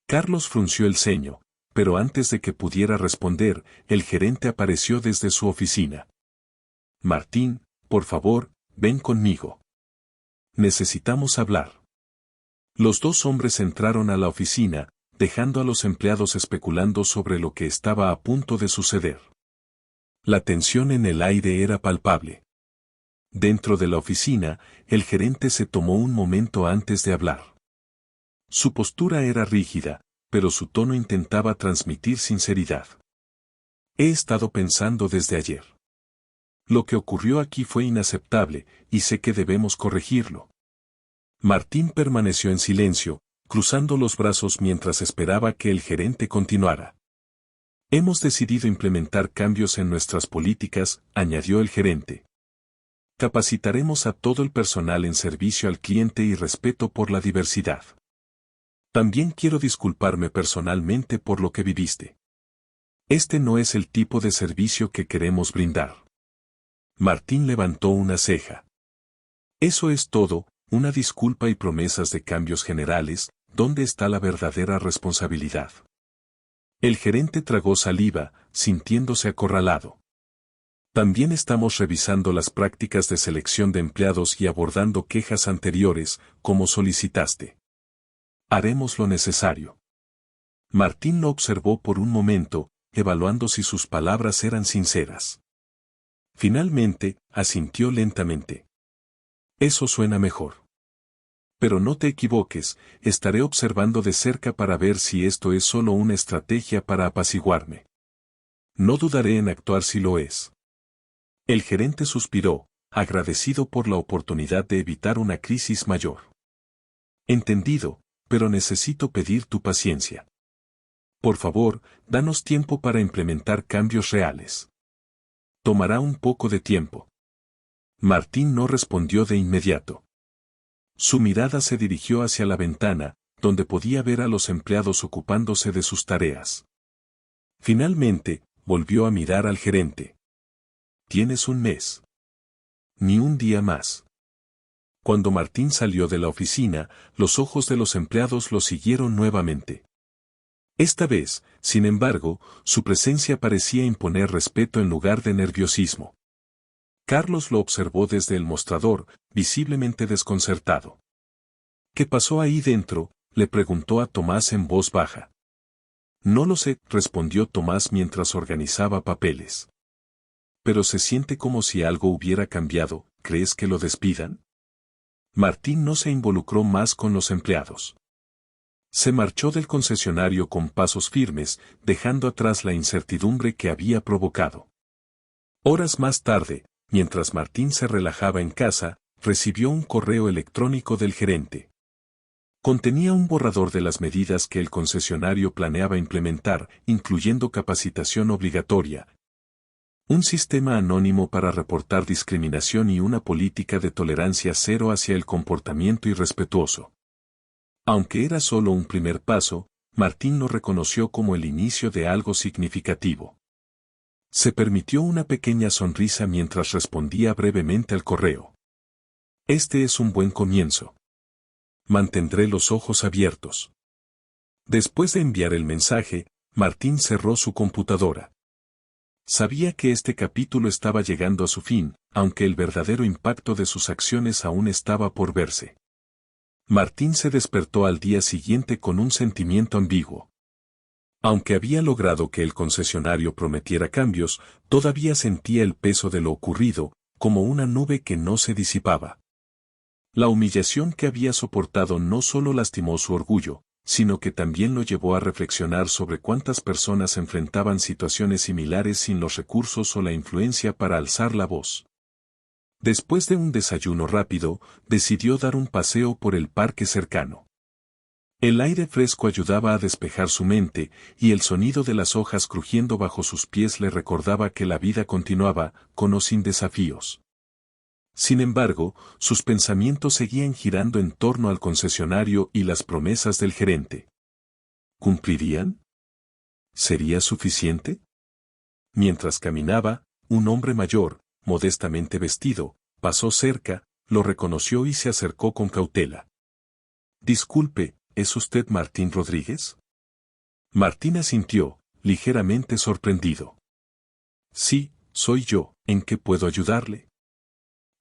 Carlos frunció el ceño, pero antes de que pudiera responder, el gerente apareció desde su oficina. Martín, por favor, ven conmigo. Necesitamos hablar. Los dos hombres entraron a la oficina, dejando a los empleados especulando sobre lo que estaba a punto de suceder. La tensión en el aire era palpable. Dentro de la oficina, el gerente se tomó un momento antes de hablar. Su postura era rígida, pero su tono intentaba transmitir sinceridad. He estado pensando desde ayer. Lo que ocurrió aquí fue inaceptable, y sé que debemos corregirlo. Martín permaneció en silencio, cruzando los brazos mientras esperaba que el gerente continuara. Hemos decidido implementar cambios en nuestras políticas, añadió el gerente. Capacitaremos a todo el personal en servicio al cliente y respeto por la diversidad. También quiero disculparme personalmente por lo que viviste. Este no es el tipo de servicio que queremos brindar. Martín levantó una ceja. Eso es todo, una disculpa y promesas de cambios generales, ¿dónde está la verdadera responsabilidad? El gerente tragó saliva, sintiéndose acorralado. También estamos revisando las prácticas de selección de empleados y abordando quejas anteriores, como solicitaste. Haremos lo necesario. Martín lo observó por un momento, evaluando si sus palabras eran sinceras. Finalmente, asintió lentamente. Eso suena mejor. Pero no te equivoques, estaré observando de cerca para ver si esto es solo una estrategia para apaciguarme. No dudaré en actuar si lo es. El gerente suspiró, agradecido por la oportunidad de evitar una crisis mayor. Entendido, pero necesito pedir tu paciencia. Por favor, danos tiempo para implementar cambios reales. Tomará un poco de tiempo. Martín no respondió de inmediato. Su mirada se dirigió hacia la ventana, donde podía ver a los empleados ocupándose de sus tareas. Finalmente, volvió a mirar al gerente. Tienes un mes. Ni un día más. Cuando Martín salió de la oficina, los ojos de los empleados lo siguieron nuevamente. Esta vez, sin embargo, su presencia parecía imponer respeto en lugar de nerviosismo. Carlos lo observó desde el mostrador, visiblemente desconcertado. ¿Qué pasó ahí dentro?, le preguntó a Tomás en voz baja. No lo sé, respondió Tomás mientras organizaba papeles. Pero se siente como si algo hubiera cambiado, ¿crees que lo despidan? Martín no se involucró más con los empleados. Se marchó del concesionario con pasos firmes, dejando atrás la incertidumbre que había provocado. Horas más tarde, mientras Martín se relajaba en casa, recibió un correo electrónico del gerente. Contenía un borrador de las medidas que el concesionario planeaba implementar, incluyendo capacitación obligatoria, un sistema anónimo para reportar discriminación y una política de tolerancia cero hacia el comportamiento irrespetuoso. Aunque era solo un primer paso, Martín lo reconoció como el inicio de algo significativo. Se permitió una pequeña sonrisa mientras respondía brevemente al correo. Este es un buen comienzo. Mantendré los ojos abiertos. Después de enviar el mensaje, Martín cerró su computadora. Sabía que este capítulo estaba llegando a su fin, aunque el verdadero impacto de sus acciones aún estaba por verse. Martín se despertó al día siguiente con un sentimiento ambiguo. Aunque había logrado que el concesionario prometiera cambios, todavía sentía el peso de lo ocurrido, como una nube que no se disipaba. La humillación que había soportado no solo lastimó su orgullo, sino que también lo llevó a reflexionar sobre cuántas personas enfrentaban situaciones similares sin los recursos o la influencia para alzar la voz. Después de un desayuno rápido, decidió dar un paseo por el parque cercano. El aire fresco ayudaba a despejar su mente, y el sonido de las hojas crujiendo bajo sus pies le recordaba que la vida continuaba, con o sin desafíos. Sin embargo, sus pensamientos seguían girando en torno al concesionario y las promesas del gerente. ¿Cumplirían? ¿Sería suficiente? Mientras caminaba, un hombre mayor, modestamente vestido, pasó cerca, lo reconoció y se acercó con cautela. Disculpe, ¿es usted Martín Rodríguez? Martín asintió, ligeramente sorprendido. Sí, soy yo, ¿en qué puedo ayudarle?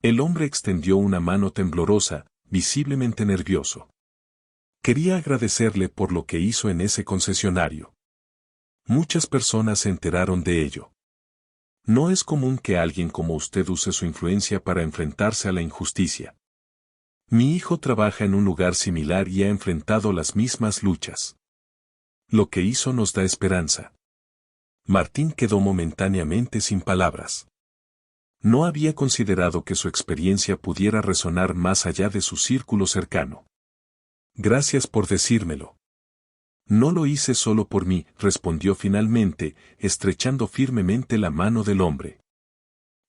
El hombre extendió una mano temblorosa, visiblemente nervioso. Quería agradecerle por lo que hizo en ese concesionario. Muchas personas se enteraron de ello. No es común que alguien como usted use su influencia para enfrentarse a la injusticia. Mi hijo trabaja en un lugar similar y ha enfrentado las mismas luchas. Lo que hizo nos da esperanza. Martín quedó momentáneamente sin palabras. No había considerado que su experiencia pudiera resonar más allá de su círculo cercano. Gracias por decírmelo. No lo hice solo por mí, respondió finalmente, estrechando firmemente la mano del hombre.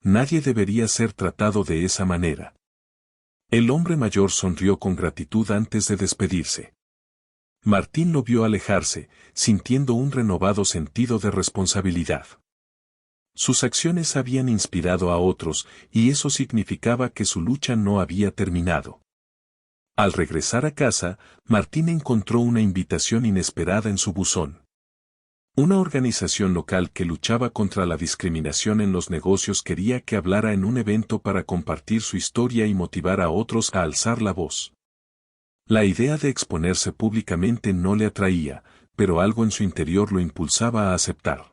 Nadie debería ser tratado de esa manera. El hombre mayor sonrió con gratitud antes de despedirse. Martín lo vio alejarse, sintiendo un renovado sentido de responsabilidad. Sus acciones habían inspirado a otros, y eso significaba que su lucha no había terminado. Al regresar a casa, Martín encontró una invitación inesperada en su buzón. Una organización local que luchaba contra la discriminación en los negocios quería que hablara en un evento para compartir su historia y motivar a otros a alzar la voz. La idea de exponerse públicamente no le atraía, pero algo en su interior lo impulsaba a aceptar.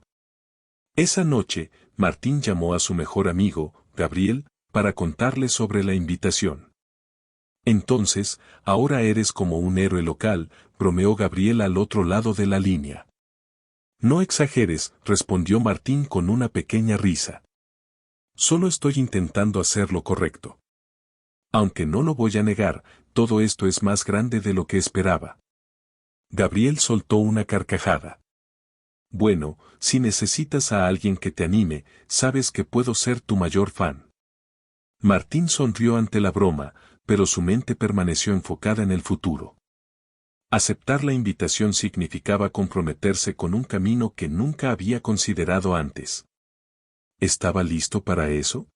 Esa noche, Martín llamó a su mejor amigo, Gabriel, para contarle sobre la invitación. Entonces, ahora eres como un héroe local, bromeó Gabriel al otro lado de la línea. No exageres, respondió Martín con una pequeña risa. Solo estoy intentando hacer lo correcto. Aunque no lo voy a negar, todo esto es más grande de lo que esperaba. Gabriel soltó una carcajada. Bueno, si necesitas a alguien que te anime, sabes que puedo ser tu mayor fan. Martín sonrió ante la broma, pero su mente permaneció enfocada en el futuro. Aceptar la invitación significaba comprometerse con un camino que nunca había considerado antes. ¿Estaba listo para eso?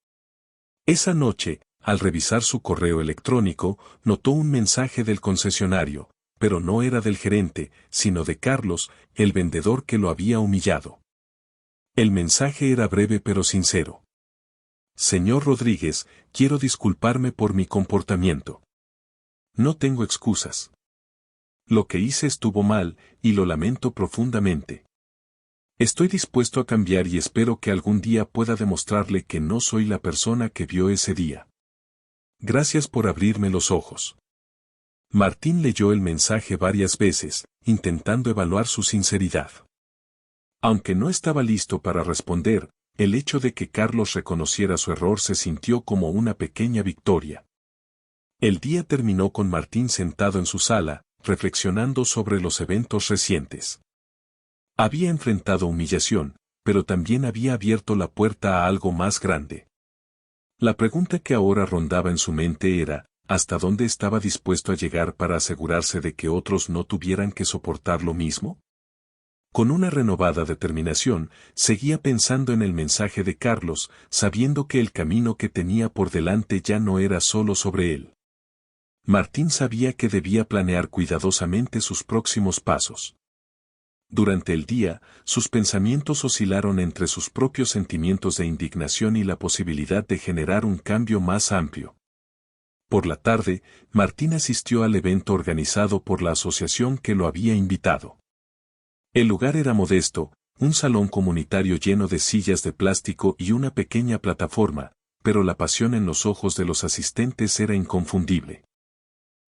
Esa noche, al revisar su correo electrónico, notó un mensaje del concesionario, pero no era del gerente, sino de Carlos, el vendedor que lo había humillado. El mensaje era breve pero sincero. Señor Rodríguez, quiero disculparme por mi comportamiento. No tengo excusas. Lo que hice estuvo mal, y lo lamento profundamente. Estoy dispuesto a cambiar y espero que algún día pueda demostrarle que no soy la persona que vio ese día. Gracias por abrirme los ojos. Martín leyó el mensaje varias veces, intentando evaluar su sinceridad. Aunque no estaba listo para responder, el hecho de que Carlos reconociera su error se sintió como una pequeña victoria. El día terminó con Martín sentado en su sala, reflexionando sobre los eventos recientes. Había enfrentado humillación, pero también había abierto la puerta a algo más grande. La pregunta que ahora rondaba en su mente era, ¿hasta dónde estaba dispuesto a llegar para asegurarse de que otros no tuvieran que soportar lo mismo? Con una renovada determinación, seguía pensando en el mensaje de Carlos, sabiendo que el camino que tenía por delante ya no era solo sobre él. Martín sabía que debía planear cuidadosamente sus próximos pasos. Durante el día, sus pensamientos oscilaron entre sus propios sentimientos de indignación y la posibilidad de generar un cambio más amplio. Por la tarde, Martín asistió al evento organizado por la asociación que lo había invitado. El lugar era modesto, un salón comunitario lleno de sillas de plástico y una pequeña plataforma, pero la pasión en los ojos de los asistentes era inconfundible.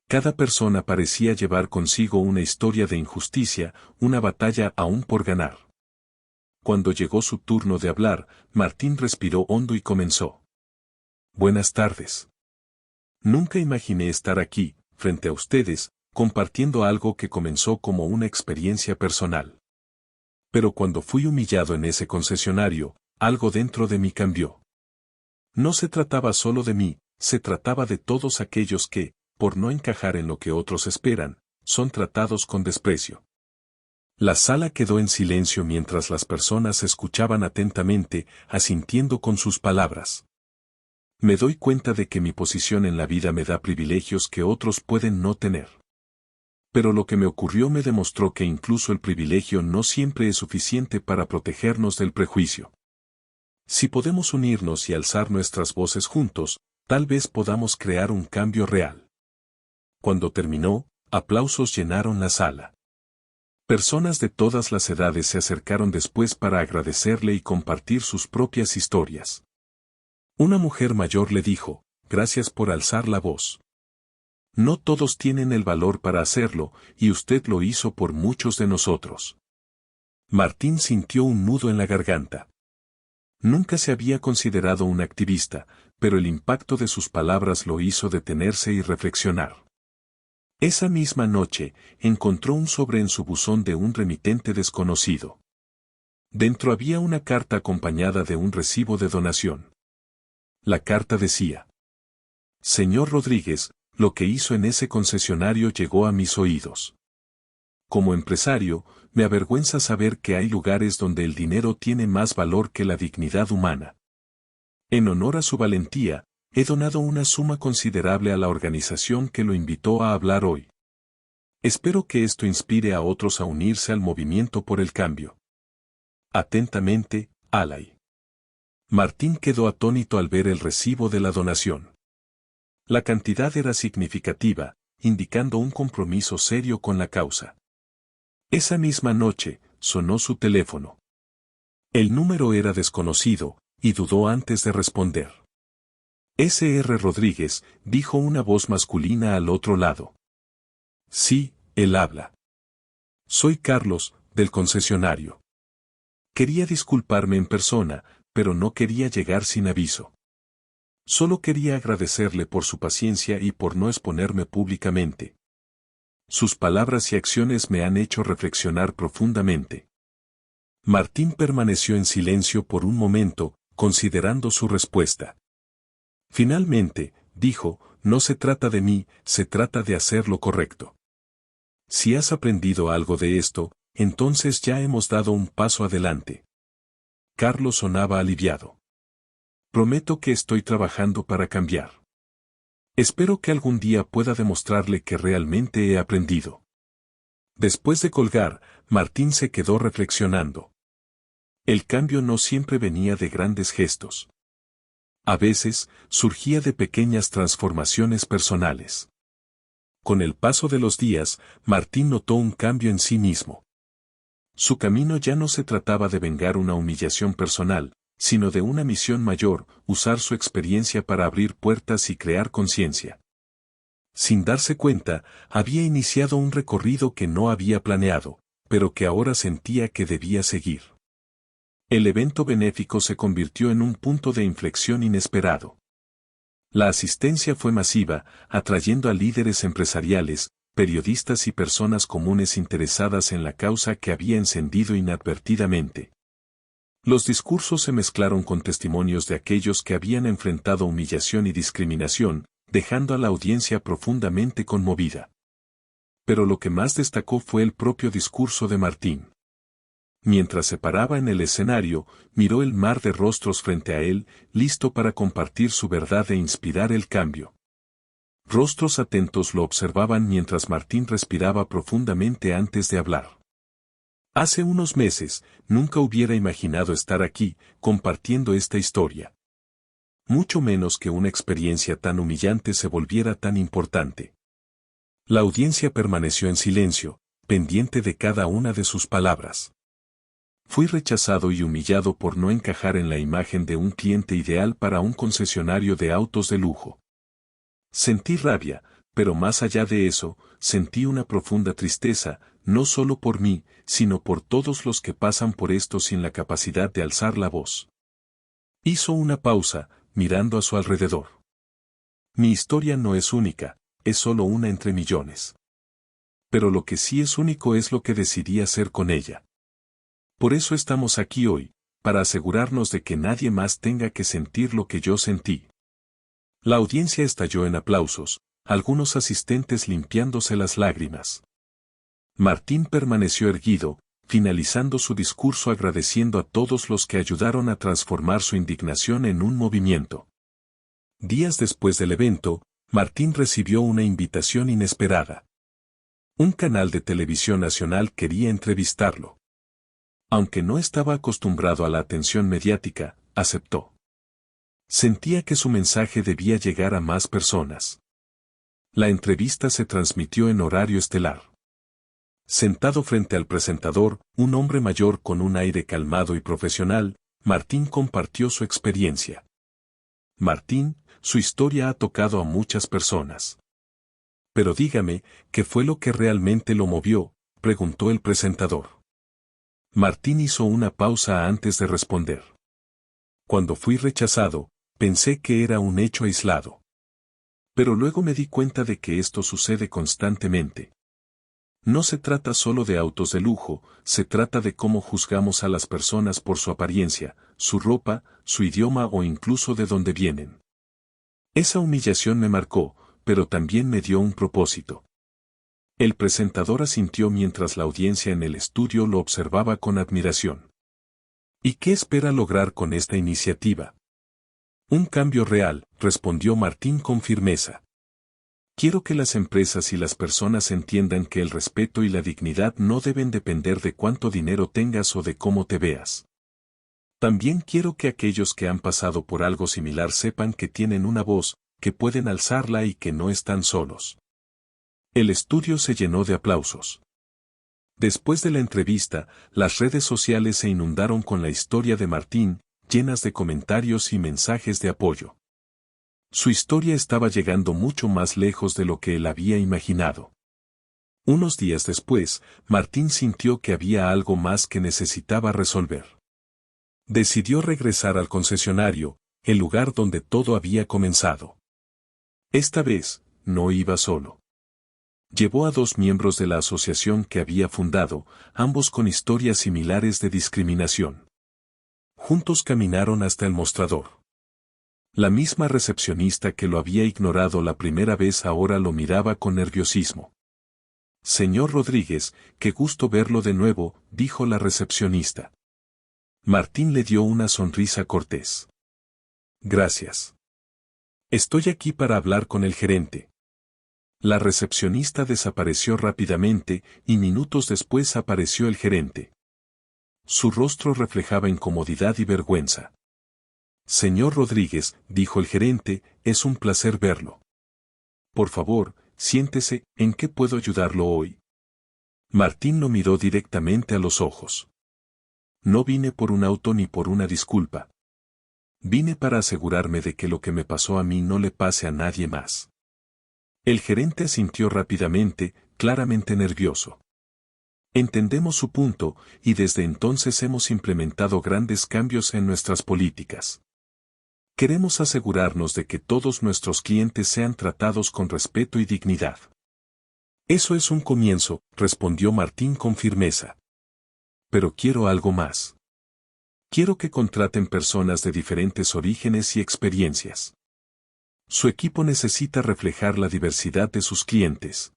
Cada persona parecía llevar consigo una historia de injusticia, una batalla aún por ganar. Cuando llegó su turno de hablar, Martín respiró hondo y comenzó. Buenas tardes. Nunca imaginé estar aquí, frente a ustedes, compartiendo algo que comenzó como una experiencia personal. Pero cuando fui humillado en ese concesionario, algo dentro de mí cambió. No se trataba solo de mí, se trataba de todos aquellos que, por no encajar en lo que otros esperan, son tratados con desprecio. La sala quedó en silencio mientras las personas escuchaban atentamente, asintiendo con sus palabras. Me doy cuenta de que mi posición en la vida me da privilegios que otros pueden no tener. Pero lo que me ocurrió me demostró que incluso el privilegio no siempre es suficiente para protegernos del prejuicio. Si podemos unirnos y alzar nuestras voces juntos, tal vez podamos crear un cambio real. Cuando terminó, aplausos llenaron la sala. Personas de todas las edades se acercaron después para agradecerle y compartir sus propias historias. Una mujer mayor le dijo, gracias por alzar la voz. No todos tienen el valor para hacerlo, y usted lo hizo por muchos de nosotros. Martín sintió un nudo en la garganta. Nunca se había considerado un activista, pero el impacto de sus palabras lo hizo detenerse y reflexionar. Esa misma noche, encontró un sobre en su buzón de un remitente desconocido. Dentro había una carta acompañada de un recibo de donación. La carta decía: Señor Rodríguez, lo que hizo en ese concesionario llegó a mis oídos. Como empresario, me avergüenza saber que hay lugares donde el dinero tiene más valor que la dignidad humana. En honor a su valentía, he donado una suma considerable a la organización que lo invitó a hablar hoy. Espero que esto inspire a otros a unirse al movimiento por el cambio. Atentamente, Alay. Martín quedó atónito al ver el recibo de la donación. La cantidad era significativa, indicando un compromiso serio con la causa. Esa misma noche, sonó su teléfono. El número era desconocido, y dudó antes de responder. S.R. Rodríguez, dijo una voz masculina al otro lado. Sí, él habla. Soy Carlos, del concesionario. Quería disculparme en persona, pero no quería llegar sin aviso. Solo quería agradecerle por su paciencia y por no exponerme públicamente. Sus palabras y acciones me han hecho reflexionar profundamente. Martín permaneció en silencio por un momento, considerando su respuesta. Finalmente, dijo, no se trata de mí, se trata de hacer lo correcto. Si has aprendido algo de esto, entonces ya hemos dado un paso adelante. Carlos sonaba aliviado. Prometo que estoy trabajando para cambiar. Espero que algún día pueda demostrarle que realmente he aprendido. Después de colgar, Martín se quedó reflexionando. El cambio no siempre venía de grandes gestos. A veces, surgía de pequeñas transformaciones personales. Con el paso de los días, Martín notó un cambio en sí mismo. Su camino ya no se trataba de vengar una humillación personal, sino de una misión mayor, usar su experiencia para abrir puertas y crear conciencia. Sin darse cuenta, había iniciado un recorrido que no había planeado, pero que ahora sentía que debía seguir. El evento benéfico se convirtió en un punto de inflexión inesperado. La asistencia fue masiva, atrayendo a líderes empresariales, periodistas y personas comunes interesadas en la causa que había encendido inadvertidamente. Los discursos se mezclaron con testimonios de aquellos que habían enfrentado humillación y discriminación, dejando a la audiencia profundamente conmovida. Pero lo que más destacó fue el propio discurso de Martín. Mientras se paraba en el escenario, miró el mar de rostros frente a él, listo para compartir su verdad e inspirar el cambio. Rostros atentos lo observaban mientras Martín respiraba profundamente antes de hablar. Hace unos meses, nunca hubiera imaginado estar aquí, compartiendo esta historia. Mucho menos que una experiencia tan humillante se volviera tan importante. La audiencia permaneció en silencio, pendiente de cada una de sus palabras. Fui rechazado y humillado por no encajar en la imagen de un cliente ideal para un concesionario de autos de lujo. Sentí rabia, pero más allá de eso, sentí una profunda tristeza, no solo por mí, sino por todos los que pasan por esto sin la capacidad de alzar la voz. Hizo una pausa, mirando a su alrededor. Mi historia no es única, es solo una entre millones. Pero lo que sí es único es lo que decidí hacer con ella. Por eso estamos aquí hoy, para asegurarnos de que nadie más tenga que sentir lo que yo sentí. La audiencia estalló en aplausos, algunos asistentes limpiándose las lágrimas. Martín permaneció erguido, finalizando su discurso agradeciendo a todos los que ayudaron a transformar su indignación en un movimiento. Días después del evento, Martín recibió una invitación inesperada. Un canal de televisión nacional quería entrevistarlo. Aunque no estaba acostumbrado a la atención mediática, aceptó. Sentía que su mensaje debía llegar a más personas. La entrevista se transmitió en horario estelar. Sentado frente al presentador, un hombre mayor con un aire calmado y profesional, Martín compartió su experiencia. Martín, su historia ha tocado a muchas personas. Pero dígame, ¿qué fue lo que realmente lo movió?, preguntó el presentador. Martín hizo una pausa antes de responder. Cuando fui rechazado, pensé que era un hecho aislado. Pero luego me di cuenta de que esto sucede constantemente. No se trata solo de autos de lujo, se trata de cómo juzgamos a las personas por su apariencia, su ropa, su idioma o incluso de dónde vienen. Esa humillación me marcó, pero también me dio un propósito. El presentador asintió mientras la audiencia en el estudio lo observaba con admiración. ¿Y qué espera lograr con esta iniciativa? Un cambio real, respondió Martín con firmeza. Quiero que las empresas y las personas entiendan que el respeto y la dignidad no deben depender de cuánto dinero tengas o de cómo te veas. También quiero que aquellos que han pasado por algo similar sepan que tienen una voz, que pueden alzarla y que no están solos. El estudio se llenó de aplausos. Después de la entrevista, las redes sociales se inundaron con la historia de Martín, llenas de comentarios y mensajes de apoyo. Su historia estaba llegando mucho más lejos de lo que él había imaginado. Unos días después, Martín sintió que había algo más que necesitaba resolver. Decidió regresar al concesionario, el lugar donde todo había comenzado. Esta vez, no iba solo. Llevó a 2 miembros de la asociación que había fundado, ambos con historias similares de discriminación. Juntos caminaron hasta el mostrador. La misma recepcionista que lo había ignorado la primera vez ahora lo miraba con nerviosismo. Señor Rodríguez, qué gusto verlo de nuevo, dijo la recepcionista. Martín le dio una sonrisa cortés. Gracias. Estoy aquí para hablar con el gerente. La recepcionista desapareció rápidamente y minutos después apareció el gerente. Su rostro reflejaba incomodidad y vergüenza. Señor Rodríguez, dijo el gerente, es un placer verlo. Por favor, siéntese, ¿en qué puedo ayudarlo hoy? Martín lo miró directamente a los ojos. No vine por un auto ni por una disculpa. Vine para asegurarme de que lo que me pasó a mí no le pase a nadie más. El gerente asintió rápidamente, claramente nervioso. Entendemos su punto, y desde entonces hemos implementado grandes cambios en nuestras políticas. Queremos asegurarnos de que todos nuestros clientes sean tratados con respeto y dignidad. Eso es un comienzo, respondió Martín con firmeza. Pero quiero algo más. Quiero que contraten personas de diferentes orígenes y experiencias. Su equipo necesita reflejar la diversidad de sus clientes.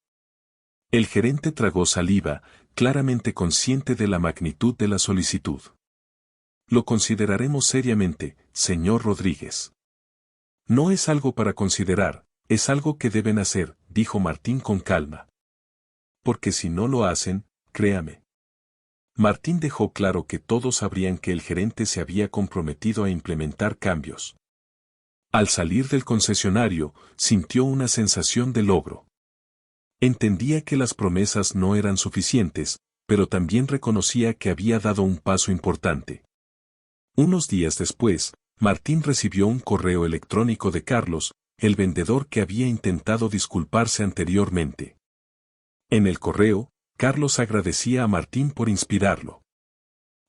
El gerente tragó saliva, claramente consciente de la magnitud de la solicitud. Lo consideraremos seriamente, señor Rodríguez. No es algo para considerar, es algo que deben hacer, dijo Martín con calma. Porque si no lo hacen, créame. Martín dejó claro que todos sabrían que el gerente se había comprometido a implementar cambios. Al salir del concesionario, sintió una sensación de logro. Entendía que las promesas no eran suficientes, pero también reconocía que había dado un paso importante. Unos días después, Martín recibió un correo electrónico de Carlos, el vendedor que había intentado disculparse anteriormente. En el correo, Carlos agradecía a Martín por inspirarlo.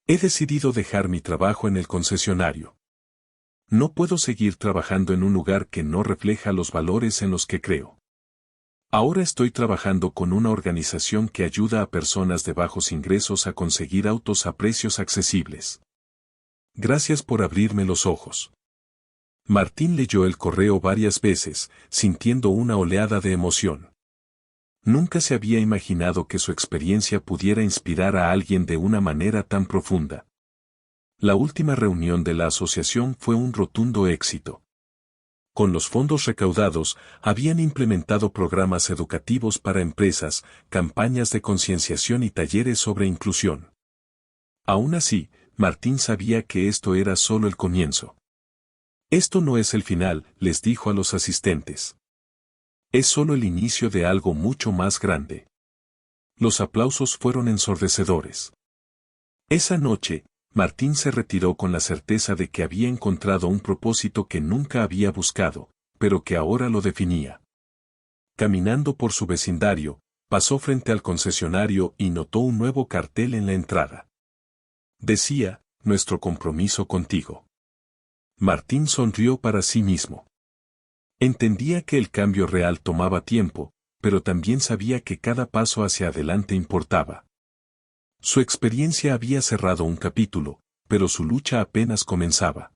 He decidido dejar mi trabajo en el concesionario. No puedo seguir trabajando en un lugar que no refleja los valores en los que creo. Ahora estoy trabajando con una organización que ayuda a personas de bajos ingresos a conseguir autos a precios accesibles. Gracias por abrirme los ojos. Martín leyó el correo varias veces, sintiendo una oleada de emoción. Nunca se había imaginado que su experiencia pudiera inspirar a alguien de una manera tan profunda. La última reunión de la asociación fue un rotundo éxito. Con los fondos recaudados, habían implementado programas educativos para empresas, campañas de concienciación y talleres sobre inclusión. Aún así, Martín sabía que esto era solo el comienzo. Esto no es el final, les dijo a los asistentes. Es solo el inicio de algo mucho más grande. Los aplausos fueron ensordecedores. Esa noche, Martín se retiró con la certeza de que había encontrado un propósito que nunca había buscado, pero que ahora lo definía. Caminando por su vecindario, pasó frente al concesionario y notó un nuevo cartel en la entrada. Decía, nuestro compromiso contigo. Martín sonrió para sí mismo. Entendía que el cambio real tomaba tiempo, pero también sabía que cada paso hacia adelante importaba. Su experiencia había cerrado un capítulo, pero su lucha apenas comenzaba.